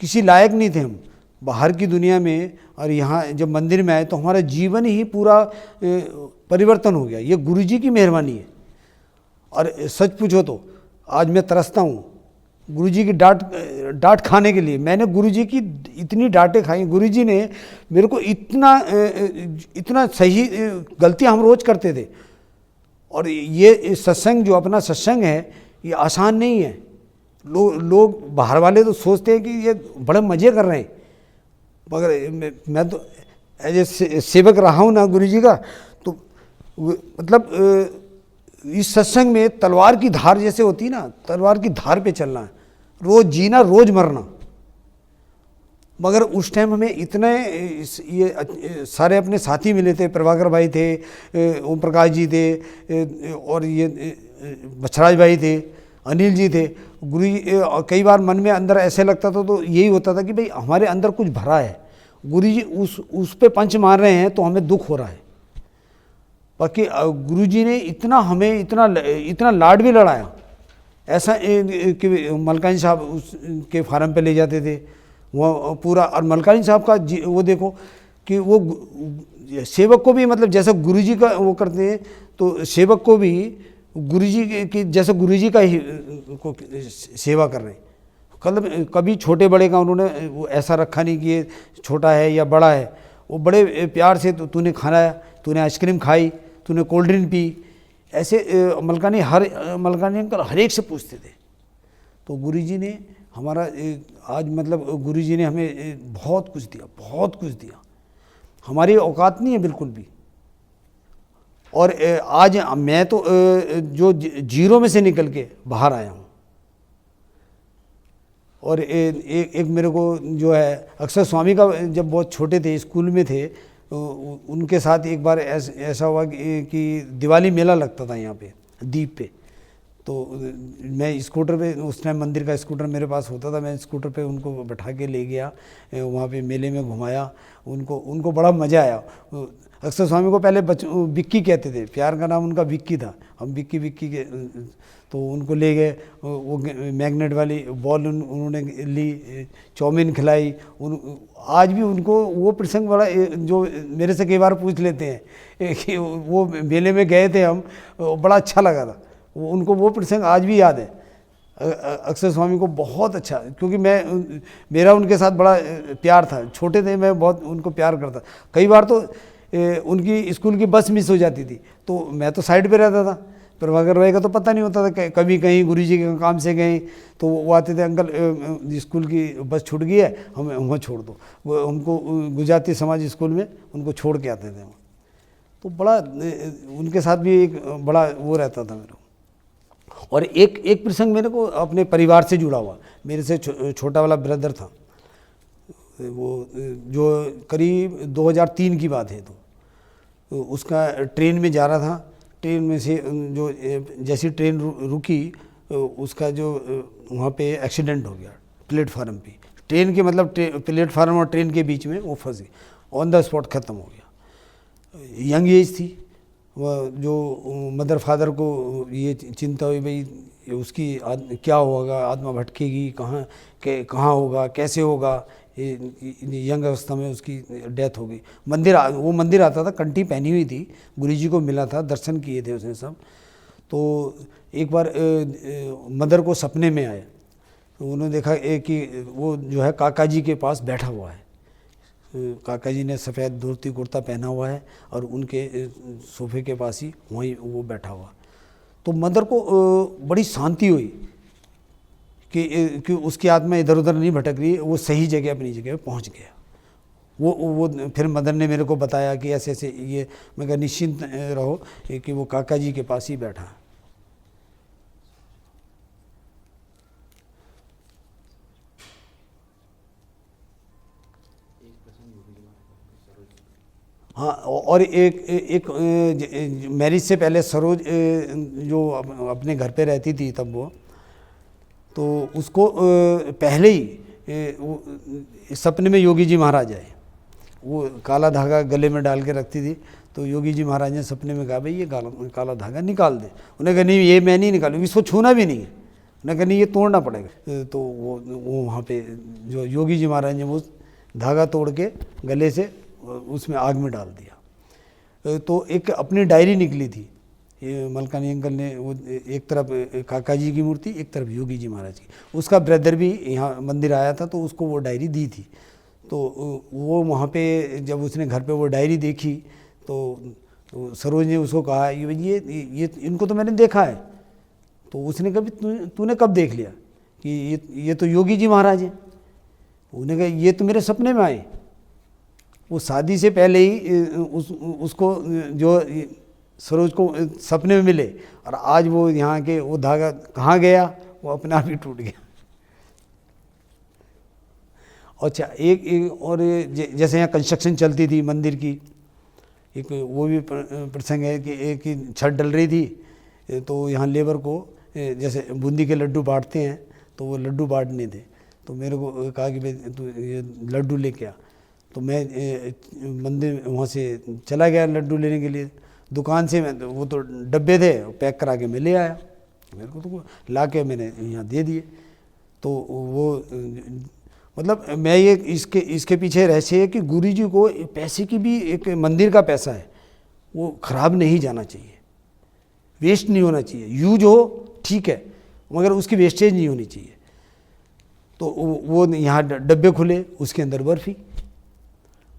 किसी लायक नहीं थे हम बाहर की दुनिया में, और यहाँ जब मंदिर में आए तो हमारा जीवन ही पूरा परिवर्तन हो गया। ये गुरुजी की मेहरबानी है। और सच पूछो तो आज मैं तरसता हूँ गुरुजी की डांट खाने के लिए। मैंने गुरुजी की इतनी डांटें खाई, गुरुजी ने मेरे को इतना सही, गलतियाँ हम रोज़ करते थे। और ये सत्संग जो अपना सत्संग है ये आसान नहीं है। लोग बाहर वाले तो सोचते हैं कि ये बड़े मज़े कर रहे हैं, मगर मैं तो एज ए सेवक रहा हूँ ना गुरुजी का, तो मतलब इस सत्संग में तलवार की धार जैसे होती है ना, तलवार की धार पे चलना है, रोज़ जीना रोज़ मरना। मगर उस टाइम हमें इतने ये सारे अपने साथी मिले थे। प्रभाकर भाई थे, ओम प्रकाश जी थे, और ये बछराज भाई थे, अनिल जी थे। गुरु जी कई बार मन में अंदर ऐसे लगता था, तो यही होता था कि भाई हमारे अंदर कुछ भरा है, गुरु जी उस पे पंच मार रहे हैं तो हमें दुख हो रहा है। बाकी गुरु जी ने इतना हमें इतना लाड भी लड़ाया। ऐसा कि मलकानी साहब के फार्म पे ले जाते थे वो पूरा। और मलकानी साहब का वो देखो कि वो सेवक को भी, मतलब जैसा गुरुजी का वो करते हैं, तो सेवक को भी गुरुजी की जैसे गुरुजी का ही को सेवा कर रहे हैं। मतलब कभी छोटे बड़े का उन्होंने वो ऐसा रखा नहीं कि ये छोटा है या बड़ा है। वो बड़े प्यार से तूने खाना, तूने आइसक्रीम खाई, तूने कोल्ड ड्रिंक पी, ऐसे मलकानी अंकल हर एक से पूछते थे। तो गुरुजी ने हमारा आज मतलब गुरुजी ने हमें बहुत कुछ दिया। हमारी औकात नहीं है बिल्कुल भी। और आज मैं तो जो जीरो में से निकल के बाहर आया हूँ। और एक मेरे को जो है अक्षर स्वामी का, जब बहुत छोटे थे स्कूल में थे, उनके साथ एक बार ऐसा हुआ कि दिवाली मेला लगता था यहाँ पे दीप पे। तो मैं स्कूटर पे, उस टाइम मंदिर का स्कूटर मेरे पास होता था, मैं स्कूटर पे उनको बैठा के ले गया, वहाँ पे मेले में घुमाया उनको बड़ा मज़ा आया। अक्षर स्वामी को पहले विक्की कहते थे, प्यार का नाम उनका विक्की था, हम विक्की के। तो उनको ले गए, वो मैग्नेट वाली बॉल उन्होंने ली, चाउमीन खिलाई। आज भी उनको वो प्रसंग बड़ा, जो मेरे से कई बार पूछ लेते हैं कि वो मेले में गए थे हम, बड़ा अच्छा लगा था। उनको वो प्रसंग आज भी याद है। अक्षर स्वामी को बहुत अच्छा, क्योंकि मेरा उनके साथ बड़ा प्यार था। छोटे थे, मैं बहुत उनको प्यार करता। कई बार तो उनकी स्कूल की बस मिस हो जाती थी, तो मैं तो साइड पे रहता था। प्रभाकर भाई का तो पता नहीं होता था, कभी कहीं गुरुजी के काम से गए तो वो आते थे, अंकल स्कूल की बस छूट गई है, हमें वहाँ छोड़ दो। वो उनको गुजराती समाज स्कूल में उनको छोड़ के आते थे। तो बड़ा उनके साथ भी एक बड़ा वो रहता था मेरा। और एक प्रसंग मेरे को अपने परिवार से जुड़ा हुआ, मेरे से छोटा वाला ब्रदर था, वो जो करीब 2003 की बात है, तो उसका ट्रेन में जा रहा था, ट्रेन में से जो जैसी ट्रेन रुकी उसका जो वहाँ पे एक्सीडेंट हो गया प्लेटफार्म पे, ट्रेन के मतलब प्लेटफार्म और ट्रेन के बीच में वो फंस गई, ऑन द स्पॉट ख़त्म हो गया। यंग एज थी, वह जो मदर फादर को ये चिंता हुई भाई उसकी क्या होगा, आत्मा भटकेगी, कहाँ होगा, कैसे होगा, यंग अवस्था में उसकी डेथ हो गई। वो मंदिर आता था, कंठी पहनी हुई थी, गुरुजी को मिला था, दर्शन किए थे उसने सब। तो एक बार मदर को सपने में आया, तो उन्होंने देखा कि वो जो है काका जी के पास बैठा हुआ है, काका जी ने सफ़ेद धोती कुर्ता पहना हुआ है और उनके सोफे के पास ही वहीं वो बैठा हुआ। तो मदर को बड़ी शांति हुई कि उसकी आत्मा इधर उधर नहीं भटक रही, वो सही जगह अपनी जगह पहुंच गया। वो फिर मदर ने मेरे को बताया कि ऐसे ऐसे ये, मैं कहा निश्चिंत रहो कि वो काका जी के पास ही बैठा है। हाँ, और एक मैरिज से पहले सरोज जो अपने घर पे रहती थी तब वो, तो उसको पहले ही सपने में योगी जी महाराज आए, वो काला धागा गले में डाल के रखती थी, तो योगी जी महाराज ने सपने में कहा भाई ये काला धागा निकाल दे। उन्हें कहा नहीं ये मैं नहीं निकालूंगी, इसको छूना भी नहीं है। उन्हें कहा नहीं ये तोड़ना पड़ेगा। तो वो वहाँ पे जो योगी जी महाराज ने वो धागा तोड़ के गले से उसमें आग में डाल दिया। तो एक अपनी डायरी निकली थी, ये मलकानी अंकल ने, वो एक तरफ काका जी की मूर्ति, एक तरफ योगी जी महाराज की। उसका ब्रदर भी यहाँ मंदिर आया था, तो उसको वो डायरी दी थी। तो वो वहाँ पे जब उसने घर पे वो डायरी देखी, तो सरोज ने उसको कहा ये इनको तो मैंने देखा है। तो उसने कभी तूने कब देख लिया कि ये तो योगी जी महाराज हैं। उन्होंने कहा ये तो मेरे सपने में आए। वो शादी से पहले ही उसको जो सरोज को सपने में मिले, और आज वो यहाँ के वो धागा कहाँ गया, वो अपने आप ही टूट गया। अच्छा, एक और जैसे यहाँ कंस्ट्रक्शन चलती थी मंदिर की, एक वो भी प्रसंग है कि एक छत डल रही थी, तो यहाँ लेबर को जैसे बूंदी के लड्डू बांटते हैं, तो वो लड्डू बांटने थे। तो मेरे को कहा कि भाई तू ये लड्डू लेके आ। तो मैं मंदिर वहाँ से चला गया लड्डू लेने के लिए। दुकान से मैं वो तो डब्बे थे, पैक करा के मैं ले आया। मेरे को तो ला के मैंने यहाँ दे दिए। तो वो मतलब मैं ये इसके पीछे रहस्य है कि गुरु जी को पैसे की भी, एक मंदिर का पैसा है वो ख़राब नहीं जाना चाहिए, वेस्ट नहीं होना चाहिए। यूज हो ठीक है, मगर उसकी वेस्टेज नहीं होनी चाहिए। तो वो यहाँ डब्बे खुले, उसके अंदर बर्फ़ी।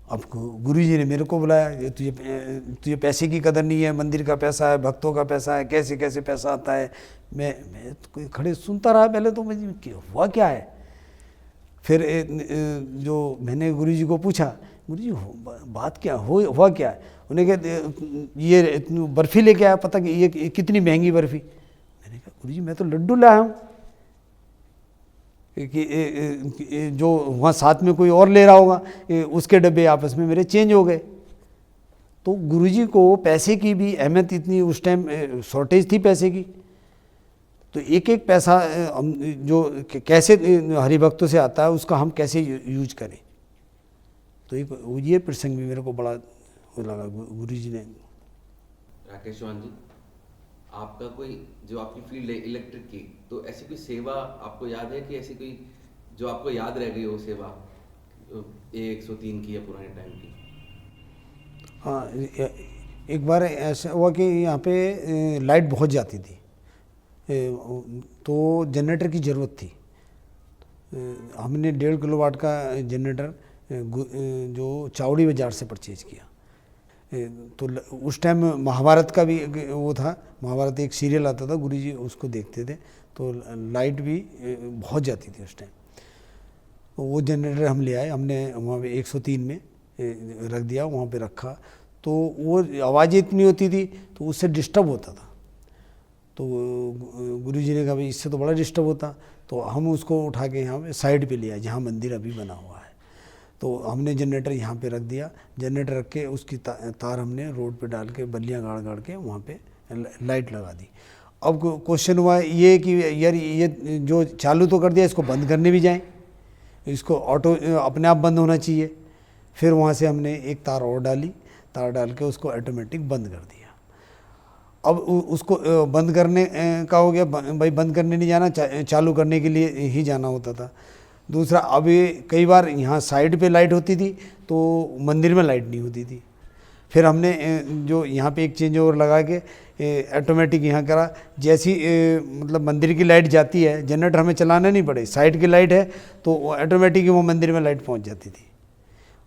अब गुरुजी ने मेरे को बुलाया, तुझे पैसे की कदर नहीं है, मंदिर का पैसा है, भक्तों का पैसा है, कैसे कैसे पैसा आता है। मैं तो खड़े सुनता रहा पहले, तो मुझे हुआ क्या है। फिर जो मैंने गुरुजी को पूछा, गुरुजी बात क्या हुआ क्या है। उन्हें कहा ये बर्फ़ी लेके आया, पता कि ये कितनी महंगी बर्फ़ी। मैंने कहा गुरुजी मैं तो लड्डू लाया हूँ, कि जो वहाँ साथ में कोई और ले रहा होगा, उसके डब्बे आपस में मेरे चेंज हो गए। तो गुरुजी को पैसे की भी अहमियत, इतनी उस टाइम शॉर्टेज थी पैसे की, तो एक एक पैसा जो कैसे हरिभक्तों से आता है उसका हम कैसे यूज करें। तो ये प्रसंग भी मेरे को बड़ा लगा गुरुजी ने। राकेश चौहान जी, आपका कोई जो आपकी फील्ड है इलेक्ट्रिक की, तो ऐसी कोई सेवा आपको याद है कि ऐसी कोई जो आपको याद रह गई हो सेवा, 103 की या पुराने टाइम की? हाँ, एक बार ऐसा हुआ कि यहाँ पे लाइट बहुत जाती थी, तो जनरेटर की ज़रूरत थी। हमने 1.5 किलोवाट का जनरेटर जो चावड़ी बाज़ार से परचेज किया। तो उस टाइम महाभारत का भी वो था, महाभारत एक सीरियल आता था, गुरुजी उसको देखते थे, तो लाइट भी बहुत जाती थी उस टाइम। तो वो जनरेटर हम ले आए, हमने वहाँ पे 103 में रख दिया, वहाँ पे रखा। तो वो आवाज़ें इतनी होती थी तो उससे डिस्टर्ब होता था। तो गुरुजी ने कहा भाई इससे तो बड़ा डिस्टर्ब होता, तो हम उसको उठा के यहाँ पे साइड पे लिया जहाँ मंदिर अभी बना हुआ है। तो हमने जनरेटर यहाँ पे रख दिया, जनरेटर रख के उसकी तार हमने रोड पे डाल के बल्लियाँ गाड़ गाड़ के वहाँ पे लाइट लगा दी। अब क्वेश्चन हुआ ये कि यार ये जो चालू तो कर दिया, इसको बंद करने भी जाएं, इसको ऑटो अपने आप बंद होना चाहिए। फिर वहाँ से हमने एक तार और डाली, तार डाल के उसको ऑटोमेटिक बंद कर दिया। अब उसको बंद करने का हो गया, भाई बंद करने नहीं जाना, चालू करने के लिए ही जाना होता था। दूसरा, अभी कई बार यहाँ साइड पे लाइट होती थी तो मंदिर में लाइट नहीं होती थी। फिर हमने जो यहाँ पे एक चेंज ओवर लगा के ऑटोमेटिक यहाँ करा, जैसी मतलब मंदिर की लाइट जाती है, जनरेटर हमें चलाना नहीं पड़े, साइड की लाइट है तो ऑटोमेटिक वो मंदिर में लाइट पहुँच जाती थी।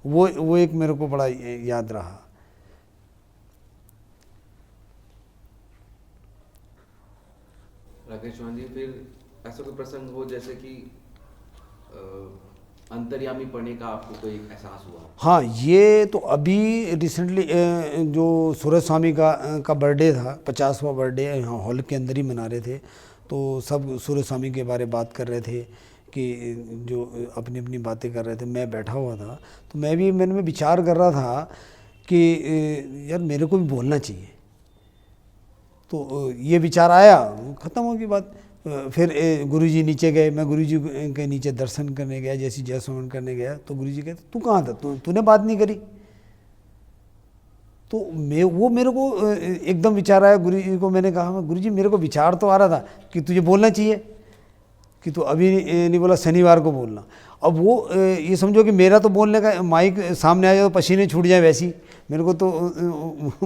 वो एक मेरे को बड़ा याद रहा। राकेश चौहान जी, फिर ऐसा कोई प्रसंग हो जैसे कि अंतर्यामी पढ़ने का आपको कोई एहसास हुआ? हाँ, ये तो अभी रिसेंटली जो सूरज स्वामी का बर्थडे था, 50वां बर्थडे, यहाँ हॉल के अंदर ही मना रहे थे। तो सब सूरज स्वामी के बारे बात कर रहे थे कि जो अपनी अपनी बातें कर रहे थे। मैं बैठा हुआ था तो मैं भी मन में विचार कर रहा था कि यार मेरे को भी बोलना चाहिए। तो ये विचार आया, ख़त्म हो गई बात। फिर गुरुजी नीचे गए, मैं गुरुजी के नीचे दर्शन करने गया, जैसी जय सुमन करने गया तो गुरुजी कहते तू कहाँ था, तूने बात नहीं करी। तो मेरे को एकदम विचार आया। गुरुजी को मैंने कहा, गुरुजी मेरे को विचार तो आ रहा था कि तुझे बोलना चाहिए, कि तू अभी नहीं बोला, शनिवार को बोलना। अब वो ये समझो कि मेरा तो बोलने का माइक सामने आ जाए तो पसीने छूट जाए, वैसी मेरे को तो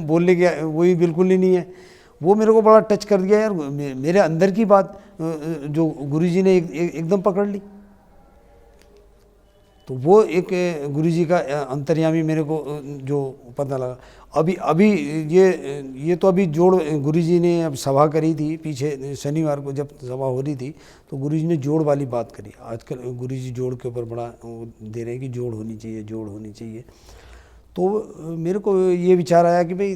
बोलने की वही बिल्कुल ही नहीं है। वो मेरे को बड़ा टच कर दिया यार, मेरे अंदर की बात जो गुरुजी ने एकदम पकड़ ली। तो वो एक गुरुजी का अंतर्यामी मेरे को जो पता लगा। अभी ये तो अभी जोड़ गुरुजी ने अब सभा करी थी पीछे, शनिवार को जब सभा हो रही थी तो गुरुजी ने जोड़ वाली बात करी। आजकल गुरुजी जोड़ के ऊपर बड़ा दे रहे हैं कि जोड़ होनी चाहिए, जोड़ होनी चाहिए। तो मेरे को ये विचार आया कि भाई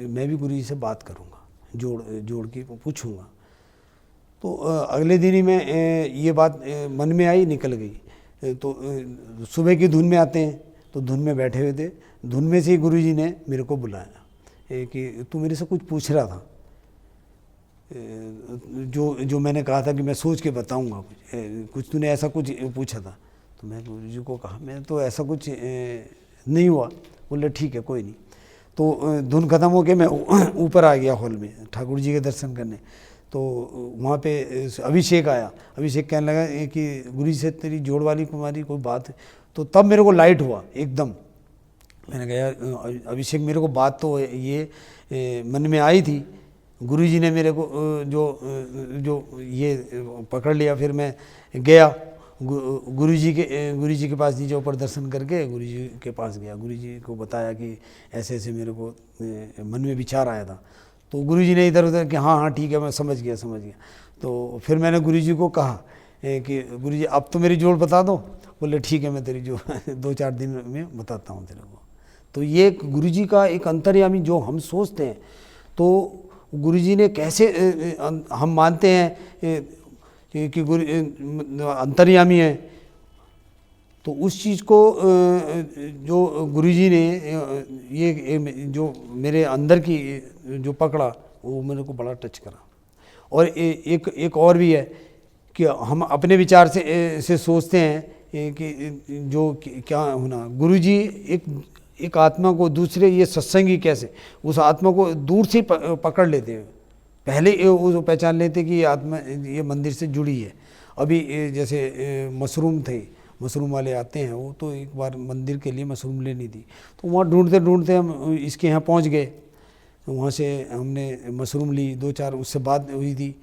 मैं भी गुरुजी से बात करूँगा, जोड़ की पूछूंगा। तो अगले दिन ही मैं ये बात मन में आई, निकल गई। तो सुबह की धुन में आते हैं, तो धुन में बैठे हुए थे, धुन में से ही गुरुजी ने मेरे को बुलाया कि तू मेरे से कुछ पूछ रहा था, जो मैंने कहा था कि मैं सोच के बताऊंगा, कुछ तूने ऐसा कुछ पूछा था। तो मैं गुरुजी को कहा मैं तो ऐसा कुछ नहीं हुआ। बोले ठीक है कोई नहीं। तो धुन ख़त्म हो के मैं ऊपर आ गया हॉल में ठाकुर जी के दर्शन करने। तो वहाँ पे अभिषेक आया, अभिषेक कहने लगा कि गुरुजी से तेरी जोड़ वाली कुमारी कोई बात है। तो तब मेरे को लाइट हुआ एकदम। मैंने कहा यार अभिषेक मेरे को बात तो ये मन में आई थी, गुरुजी ने मेरे को जो ये पकड़ लिया। फिर मैं गया गुरुजी के पास, नीचे ऊपर दर्शन करके गुरुजी के पास गया। गुरुजी को बताया कि ऐसे ऐसे मेरे को मन में विचार आया था। तो गुरुजी ने इधर उधर कि हाँ ठीक है मैं समझ गया। तो फिर मैंने गुरुजी को कहा कि गुरुजी अब तो मेरी जोड़ बता दो। बोले ठीक है मैं तेरी जोड़ 2-4 दिन में बताता हूँ तेरे को। तो ये गुरुजी का एक अंतर्यामी जो हम सोचते हैं, तो गुरुजी ने कैसे हम मानते हैं कि गुरु अंतर्यामी है, तो उस चीज़ को जो गुरुजी ने ये जो मेरे अंदर की जो पकड़ा वो मेरे को बड़ा टच करा। और एक और भी है कि हम अपने विचार से सोचते हैं कि जो क्या होना, गुरुजी एक आत्मा को दूसरे ये सत्संगी कैसे उस आत्मा को दूर से पकड़ लेते हैं। पहले वो पहचान लेते कि ये आत्मा ये मंदिर से जुड़ी है। अभी जैसे मशरूम थे, मशरूम वाले आते हैं, वो तो एक बार मंदिर के लिए मशरूम लेनी थी, तो वहाँ ढूंढते ढूंढते हम इसके यहाँ पहुँच गए। वहाँ से हमने मशरूम ली, 2-4 उससे बात हुई थी।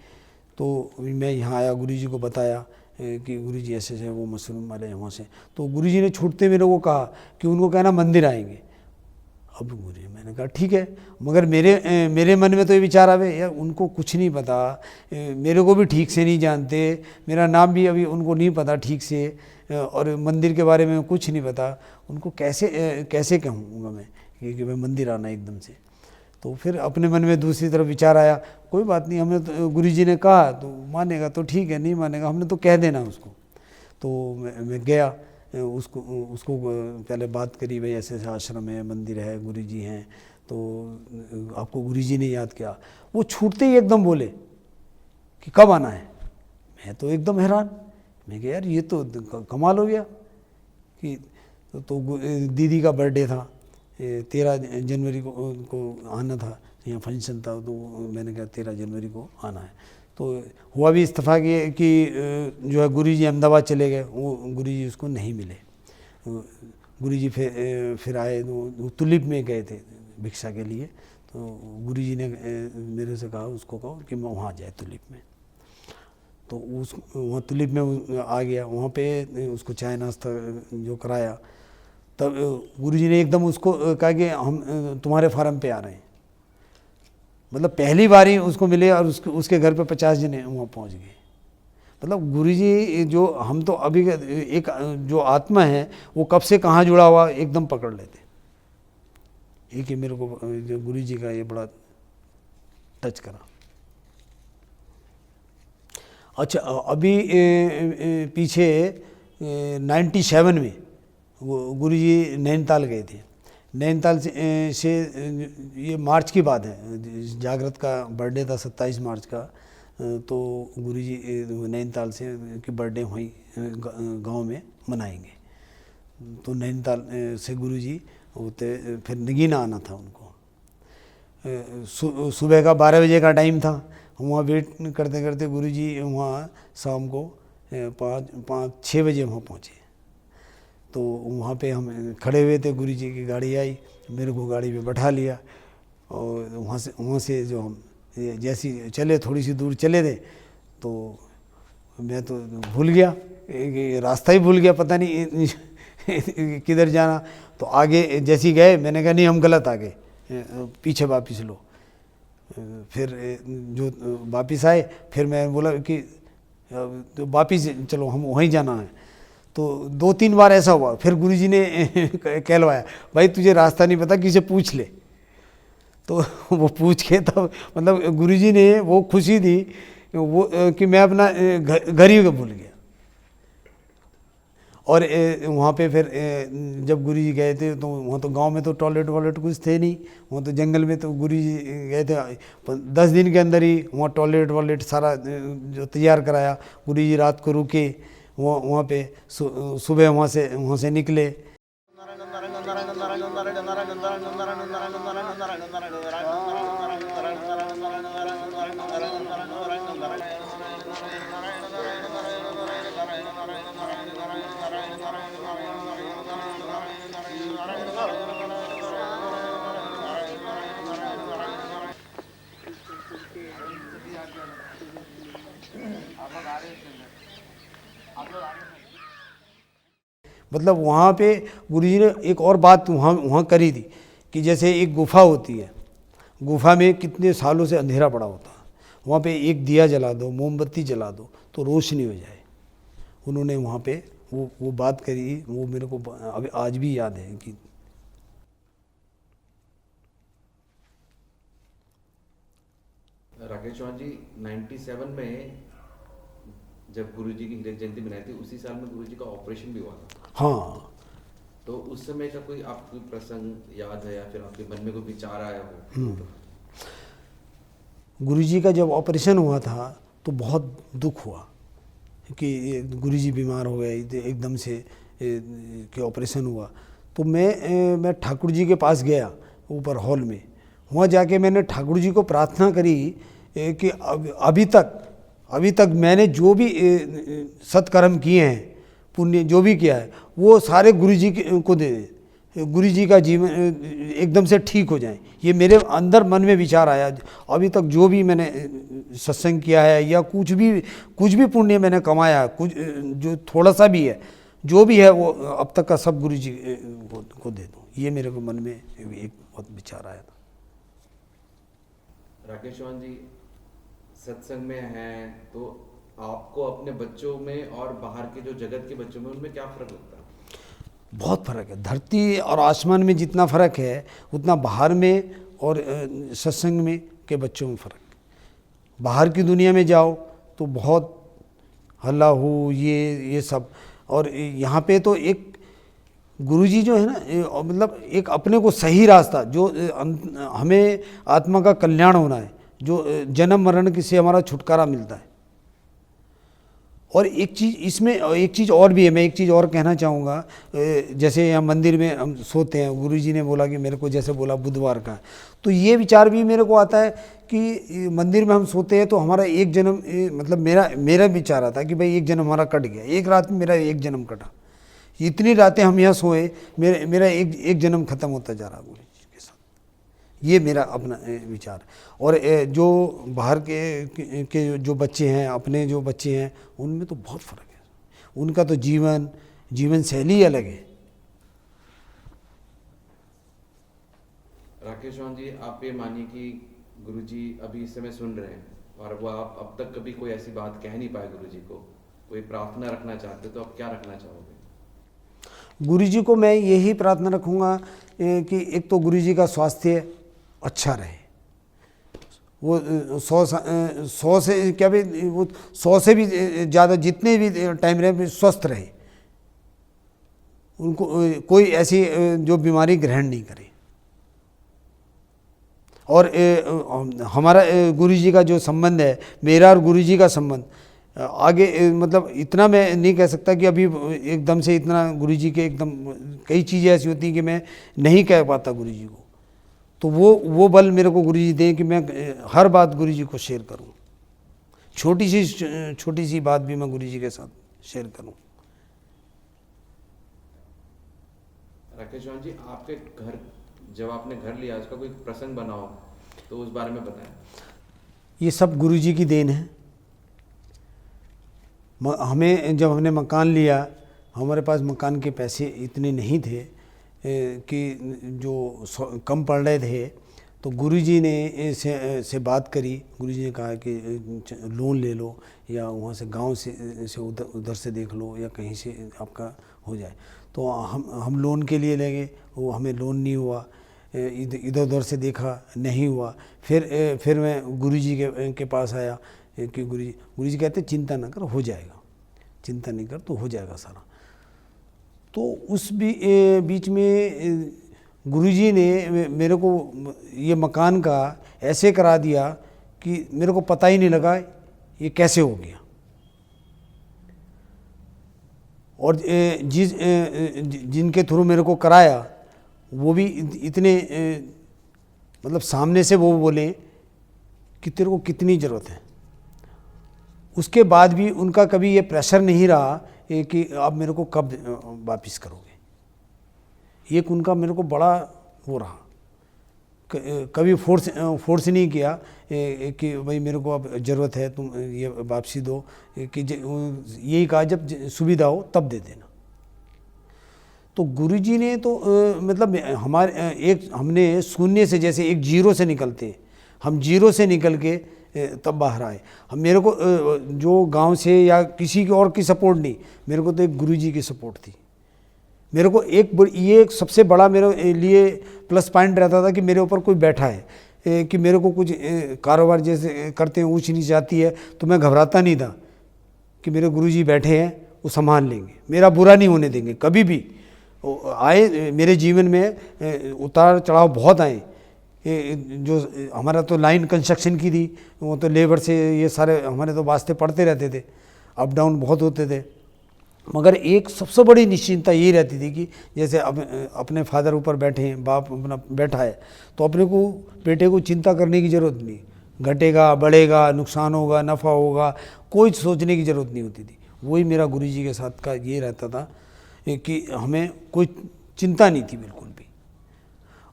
तो मैं यहाँ आया, गुरुजी को बताया कि गुरुजी ऐसे से वो मशरूम वाले हैं वहाँ से। तो गुरुजी ने छूटते मेरे को कहा कि उनको कहना मंदिर आएंगे। अब गुरुजी मैंने कहा ठीक है, मगर मेरे मन में तो ये विचार आवे यार उनको कुछ नहीं पता, मेरे को भी ठीक से नहीं जानते, मेरा नाम भी अभी उनको नहीं पता ठीक से, और मंदिर के बारे में कुछ नहीं पता, उनको कैसे कहूँगा मैं कि भाई मंदिर आना एकदम से। तो फिर अपने मन में दूसरी तरफ विचार आया, कोई बात नहीं, हमने तो गुरुजी ने कहा तो मानेगा तो ठीक है, नहीं मानेगा हमने तो कह देना उसको। तो मैं गया, उसको पहले बात करी, भाई ऐसे ऐसे आश्रम है, मंदिर है, गुरुजी हैं, तो आपको गुरुजी ने याद किया। वो छूटते ही एकदम बोले कि कब आना है। मैं तो एकदम हैरान, मैं कहा यार ये तो कमाल हो गया कि तो दीदी का बर्थडे था, 13 जनवरी को आना था, यहाँ फंक्शन था, तो मैंने कहा 13 जनवरी को आना है। तो हुआ भी इत्तेफाक ये कि जो है गुरुजी अहमदाबाद चले गए, वो गुरुजी उसको नहीं मिले। गुरुजी फिर आए, वो तुलिप में गए थे भिक्षा के लिए, तो गुरुजी ने मेरे से कहा, उसको कहो कि मैं वहाँ जाए तुलिप में। तो वहाँ तुलिप में आ गया, वहाँ पे उसको चाय नाश्ता जो कराया, तब गुरुजी ने एकदम उसको कहा कि हम तुम्हारे फार्म पे आ रहे हैं। मतलब पहली बार ही उसको मिले और उसके घर पे 50 जने वहाँ पहुँच गए। मतलब गुरुजी जो, हम तो अभी एक जो आत्मा है वो कब से कहाँ जुड़ा हुआ एकदम पकड़ लेते। एक ही मेरे को जो गुरुजी का ये बड़ा टच करा। अच्छा, अभी पीछे 97 में वो गुरुजी नैनीताल गए थे। नैनीताल से ये मार्च की बात है, जागृत का बर्थडे था 27 मार्च का, तो गुरुजी नैनीताल से कि बर्थडे वहीं गांव में मनाएंगे। तो नैनीताल से गुरुजी होते, फिर नगीना आना था उनको। सुबह का 12 बजे का टाइम था। वहाँ वेट करते करते गुरुजी वहाँ शाम को 5-6 बजे वहाँ पहुँचे। तो वहाँ पे हम खड़े हुए थे, गुरुजी की गाड़ी आई, मेरे को गाड़ी पे बैठा लिया, और वहाँ से जो हम जैसी चले, थोड़ी सी दूर चले थे, तो मैं तो भूल गया, रास्ता ही भूल गया, पता नहीं किधर जाना। तो आगे जैसे गए, मैंने कहा नहीं हम गलत आ गए, पीछे वापस लो। फिर जो वापस आए, फिर मैं बोला कि तो वापस चलो, हम वहीं जाना है। तो 2-3 बार ऐसा हुआ, फिर गुरुजी ने कहलवाया, भाई तुझे रास्ता नहीं पता, किसे पूछ ले। तो वो पूछ के तब मतलब गुरुजी ने वो खुशी दी वो कि मैं अपना घर ही भूल गया। और वहाँ पे फिर जब गुरुजी गए थे, तो वहाँ तो गांव में तो टॉयलेट कुछ थे नहीं, वहाँ तो जंगल में, तो गुरुजी गए थे 10 दिन के अंदर ही वहाँ टॉयलेट सारा जो तैयार कराया। गुरुजी रात को रुके वहाँ पे, सुबह वहाँ से निकले। मतलब वहाँ पे गुरुजी ने एक और बात वहाँ करी थी कि जैसे एक गुफा होती है, गुफा में कितने सालों से अंधेरा पड़ा होता है, वहाँ पे एक दिया जला दो, मोमबत्ती जला दो तो रोशनी हो जाए। उन्होंने वहाँ पे वो बात करी, वो मेरे को अभी आज भी याद है कि राकेश चौहान जी 97 में जब गुरुजी की हीरक जयंती मनाई थी, उसी साल में गुरुजी का ऑपरेशन भी हुआ था। हाँ, तो उस समय का कोई आपको प्रसंग याद है या फिर आपके मन में कोई विचार आया हो? गुरुजी का जब ऑपरेशन हुआ था तो बहुत दुख हुआ कि गुरुजी बीमार हो गए एकदम से कि ऑपरेशन हुआ। तो मैं ठाकुर जी के पास गया ऊपर हॉल में। वहाँ जाके मैंने ठाकुर जी को प्रार्थना करी कि अभी तक मैंने जो भी सत्कर्म किए हैं, पुण्य जो भी किया है, वो सारे गुरुजी को दे दे, गुरुजी का जीवन एकदम से ठीक हो जाए। ये मेरे अंदर मन में विचार आया। अभी तक जो भी मैंने सत्संग किया है या कुछ भी पुण्य मैंने कमाया है, कुछ जो थोड़ा सा भी है, जो भी है वो अब तक का सब गुरुजी को दे दूँ। ये मेरे को मन में एक बहुत विचार आया था। राकेश चौहान जी सत्संग में हैं, तो आपको अपने बच्चों में और बाहर के जो जगत के बच्चों में, उनमें क्या फ़र्क लगता है? बहुत फ़र्क है। धरती और आसमान में जितना फ़र्क है उतना बाहर में और सत्संग में के बच्चों में फ़र्क। बाहर की दुनिया में जाओ तो बहुत हल्ला हो, ये सब, और यहाँ पे तो एक गुरुजी जो है ना, मतलब एक अपने को सही रास्ता, जो हमें आत्मा का कल्याण होना है, जो जन्म मरण से हमारा छुटकारा मिलता है। और एक चीज़ इसमें, एक चीज़ और भी है, मैं एक चीज़ और कहना चाहूँगा। जैसे यहाँ मंदिर में हम सोते हैं, गुरुजी ने बोला कि मेरे को, जैसे बोला बुधवार का, तो ये विचार भी मेरे को आता है कि मंदिर में हम सोते हैं तो हमारा एक जन्म, मतलब मेरा विचार आता है कि भाई एक जन्म हमारा कट गया, एक रात में मेरा एक जन्म कटा, इतनी रातें हम यहाँ सोए, मेरा एक जन्म खत्म होता जा रहा गुरु जी के साथ। ये मेरा अपना विचार। और जो बाहर के जो बच्चे हैं, अपने जो बच्चे हैं, उनमें तो बहुत फ़र्क है। उनका तो जीवन शैली अलग है। राकेश चौहान जी, आप ये मानिए कि गुरुजी अभी इस समय सुन रहे हैं और वो आप अब तक कभी कोई ऐसी बात कह नहीं पाए गुरुजी को, कोई प्रार्थना रखना चाहते तो आप क्या रखना चाहोगे? गुरुजी को मैं यही प्रार्थना रखूँगा कि एक तो गुरुजी का स्वास्थ्य अच्छा रहे, वो 100 से क्या भी, वो 100 से भी ज़्यादा जितने भी टाइम रहे स्वस्थ रहे, उनको कोई ऐसी जो बीमारी ग्रहण नहीं करे। और हमारा गुरुजी का जो संबंध है, मेरा और गुरुजी का संबंध आगे, मतलब इतना मैं नहीं कह सकता कि अभी एकदम से इतना गुरुजी के एकदम, कई चीज़ें ऐसी होती हैं कि मैं नहीं कह पाता गुरुजी को, तो वो बल मेरे को गुरुजी दें कि मैं हर बात गुरुजी को शेयर करूं, छोटी सी बात भी मैं गुरुजी के साथ शेयर करूं। राकेश चौहान जी, आपके घर, जब आपने घर लिया, उसका कोई प्रसंग बना हो तो उस बारे में बताएं। ये सब गुरुजी की देन है। हमें जब हमने मकान लिया, हमारे पास मकान के पैसे इतने नहीं थे कि जो कम पड़ रहे थे, तो गुरुजी ने से बात करी। गुरुजी ने कहा कि लोन ले लो, या वहाँ से गांव से उधर से देख लो, या कहीं से आपका हो जाए। तो हम लोन के लिए ले गए, वो हमें लोन नहीं हुआ, इधर उधर से देखा नहीं हुआ। फिर मैं गुरुजी के पास आया कि गुरुजी कहते चिंता ना कर, हो जाएगा, चिंता नहीं कर तो हो जाएगा सारा। तो उस बीच में गुरुजी ने मेरे को ये मकान का ऐसे करा दिया कि मेरे को पता ही नहीं लगा ये कैसे हो गया। और जिनके थ्रू मेरे को कराया, वो भी इतने मतलब सामने से वो बोले कि तेरे को कितनी ज़रूरत है। उसके बाद भी उनका कभी ये प्रेशर नहीं रहा कि आप मेरे को कब वापस करोगे। एक उनका मेरे को बड़ा वो रहा, कभी फोर्स नहीं किया कि भाई मेरे को अब ज़रूरत है, तुम ये वापसी दो, कि यही कहा जब सुविधा हो तब दे देना। तो गुरुजी ने तो मतलब हमने शून्य से, जैसे एक जीरो से निकलते, हम जीरो से निकल के तब बाहर आए। हम मेरे को जो गांव से या किसी की और की सपोर्ट नहीं, मेरे को तो एक गुरुजी की सपोर्ट थी। मेरे को ये सबसे बड़ा मेरे लिए प्लस पॉइंट रहता था कि मेरे ऊपर कोई बैठा है, कि मेरे को कुछ कारोबार जैसे करते हैं ऊँच नीच आती है तो मैं घबराता नहीं था कि मेरे गुरुजी बैठे हैं, वो संभाल लेंगे, मेरा बुरा नहीं होने देंगे कभी भी। आए मेरे जीवन में उतार चढ़ाव बहुत आए। जो हमारा तो लाइन कंस्ट्रक्शन की थी, वो तो लेबर से ये सारे हमारे तो वास्ते पड़ते रहते थे, अप डाउन बहुत होते थे। मगर एक सबसे बड़ी निश्चिंता ये रहती थी कि जैसे अब अपने फादर ऊपर बैठे हैं, बाप अपना बैठा है, तो अपने को बेटे को चिंता करने की ज़रूरत नहीं, घटेगा बढ़ेगा नुकसान होगा नफ़ा होगा, कोई सोचने की ज़रूरत नहीं होती थी। वही मेरा गुरुजी के साथ का ये रहता था कि हमें कोई चिंता नहीं थी बिल्कुल भी।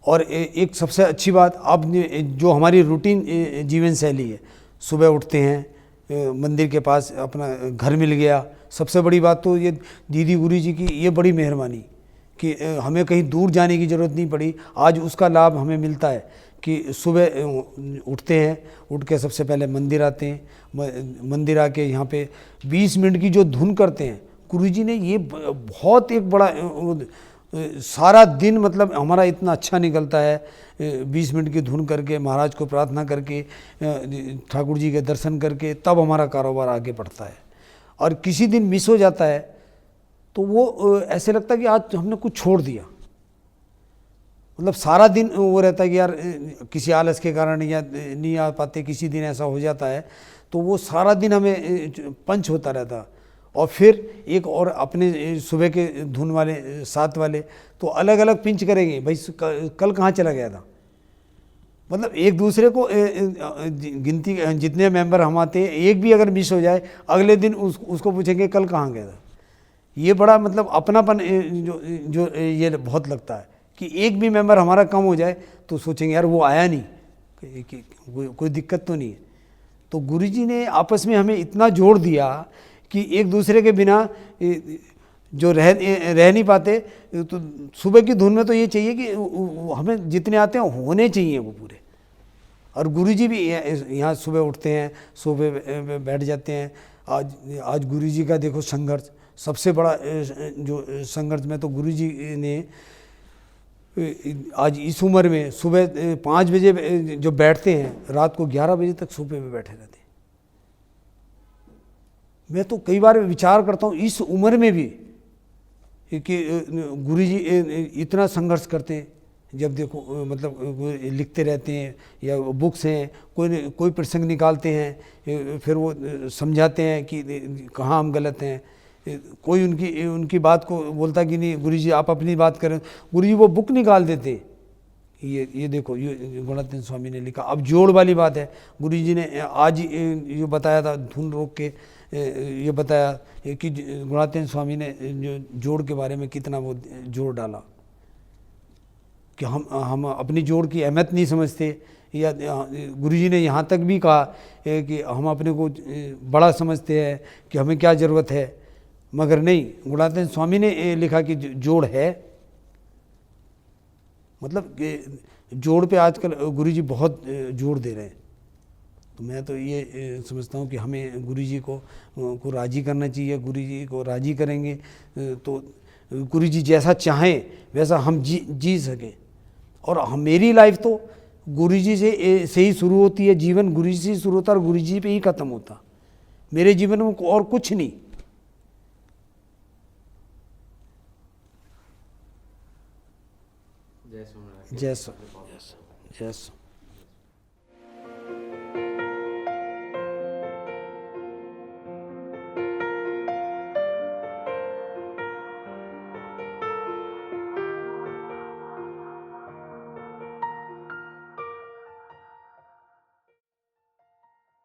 और एक सबसे अच्छी बात, अब जो हमारी रूटीन जीवन शैली है, सुबह उठते हैं, मंदिर के पास अपना घर मिल गया। सबसे बड़ी बात तो ये दीदी गुरुजी की ये बड़ी मेहरबानी कि हमें कहीं दूर जाने की ज़रूरत नहीं पड़ी। आज उसका लाभ हमें मिलता है कि सुबह उठते हैं, उठ के सबसे पहले मंदिर आते हैं, मंदिर आके यहाँ पे 20 मिनट की जो धुन करते हैं, गुरुजी ने ये बहुत एक बड़ा सारा दिन मतलब हमारा इतना अच्छा निकलता है, 20 मिनट की धुन करके, महाराज को प्रार्थना करके, ठाकुर जी के दर्शन करके, तब हमारा कारोबार आगे बढ़ता है। और किसी दिन मिस हो जाता है तो वो ऐसे लगता है कि आज हमने कुछ छोड़ दिया। मतलब सारा दिन वो रहता है कि यार किसी आलस के कारण या नहीं आ पाते, किसी दिन ऐसा हो जाता है तो वो सारा दिन हमें पंच होता रहता। और फिर एक और अपने सुबह के धुन वाले 7 वाले तो अलग अलग पिंच करेंगे, भाई कल कहाँ चला गया था। मतलब एक दूसरे को गिनती, जितने मेंबर हम आते हैं, एक भी अगर मिस हो जाए अगले दिन उसको पूछेंगे कल कहाँ गया था। ये बड़ा मतलब अपनापन जो ये बहुत लगता है कि एक भी मेंबर हमारा कम हो जाए तो सोचेंगे यार वो आया नहीं, कोई दिक्कत तो नहीं है। तो गुरुजी ने आपस में हमें इतना जोड़ दिया कि एक दूसरे के बिना जो रह नहीं पाते। तो सुबह की धुन में तो ये चाहिए कि हमें जितने आते हैं होने चाहिए वो पूरे। और गुरुजी भी यहाँ सुबह उठते हैं, सुबह बैठ जाते हैं। आज गुरुजी का देखो संघर्ष, सबसे बड़ा जो संघर्ष में तो गुरुजी ने आज इस उम्र में सुबह 5 बजे जो बैठते हैं, रात को 11 बजे तक सोफे पे बैठे रहते हैं। मैं तो कई बार विचार करता हूँ इस उम्र में भी कि गुरुजी इतना संघर्ष करते हैं। जब देखो मतलब लिखते रहते हैं या बुक्स हैं, कोई प्रसंग निकालते हैं, फिर वो समझाते हैं कि कहाँ हम गलत हैं। कोई उनकी बात को बोलता कि नहीं गुरुजी आप अपनी बात करें, गुरुजी वो बुक निकाल देते। ये देखो ये गुणातीत स्वामी ने लिखा। अब जोड़ वाली बात है, गुरुजी ने आज ये बताया था धुन रोक के, ये बताया कि गुणातीत स्वामी ने जो जोड़ के बारे में कितना वो जोड़ डाला कि हम अपनी जोड़ की अहमियत नहीं समझते। या गुरुजी ने यहाँ तक भी कहा कि हम अपने को बड़ा समझते हैं कि हमें क्या ज़रूरत है, मगर नहीं, गुणातीत स्वामी ने लिखा कि जोड़ है। मतलब जोड़ पे आजकल गुरुजी बहुत जोर दे रहे हैं। तो मैं तो ये समझता हूँ कि हमें गुरुजी को राज़ी करना चाहिए। गुरुजी को राज़ी करेंगे तो गुरुजी जैसा चाहें वैसा हम जी सकें। और मेरी लाइफ तो गुरुजी से ही शुरू होती है, जीवन गुरुजी से शुरू होता है और गुरुजी पे ही ख़त्म होता। मेरे जीवन में और कुछ नहीं। जय सोमनाथ। जय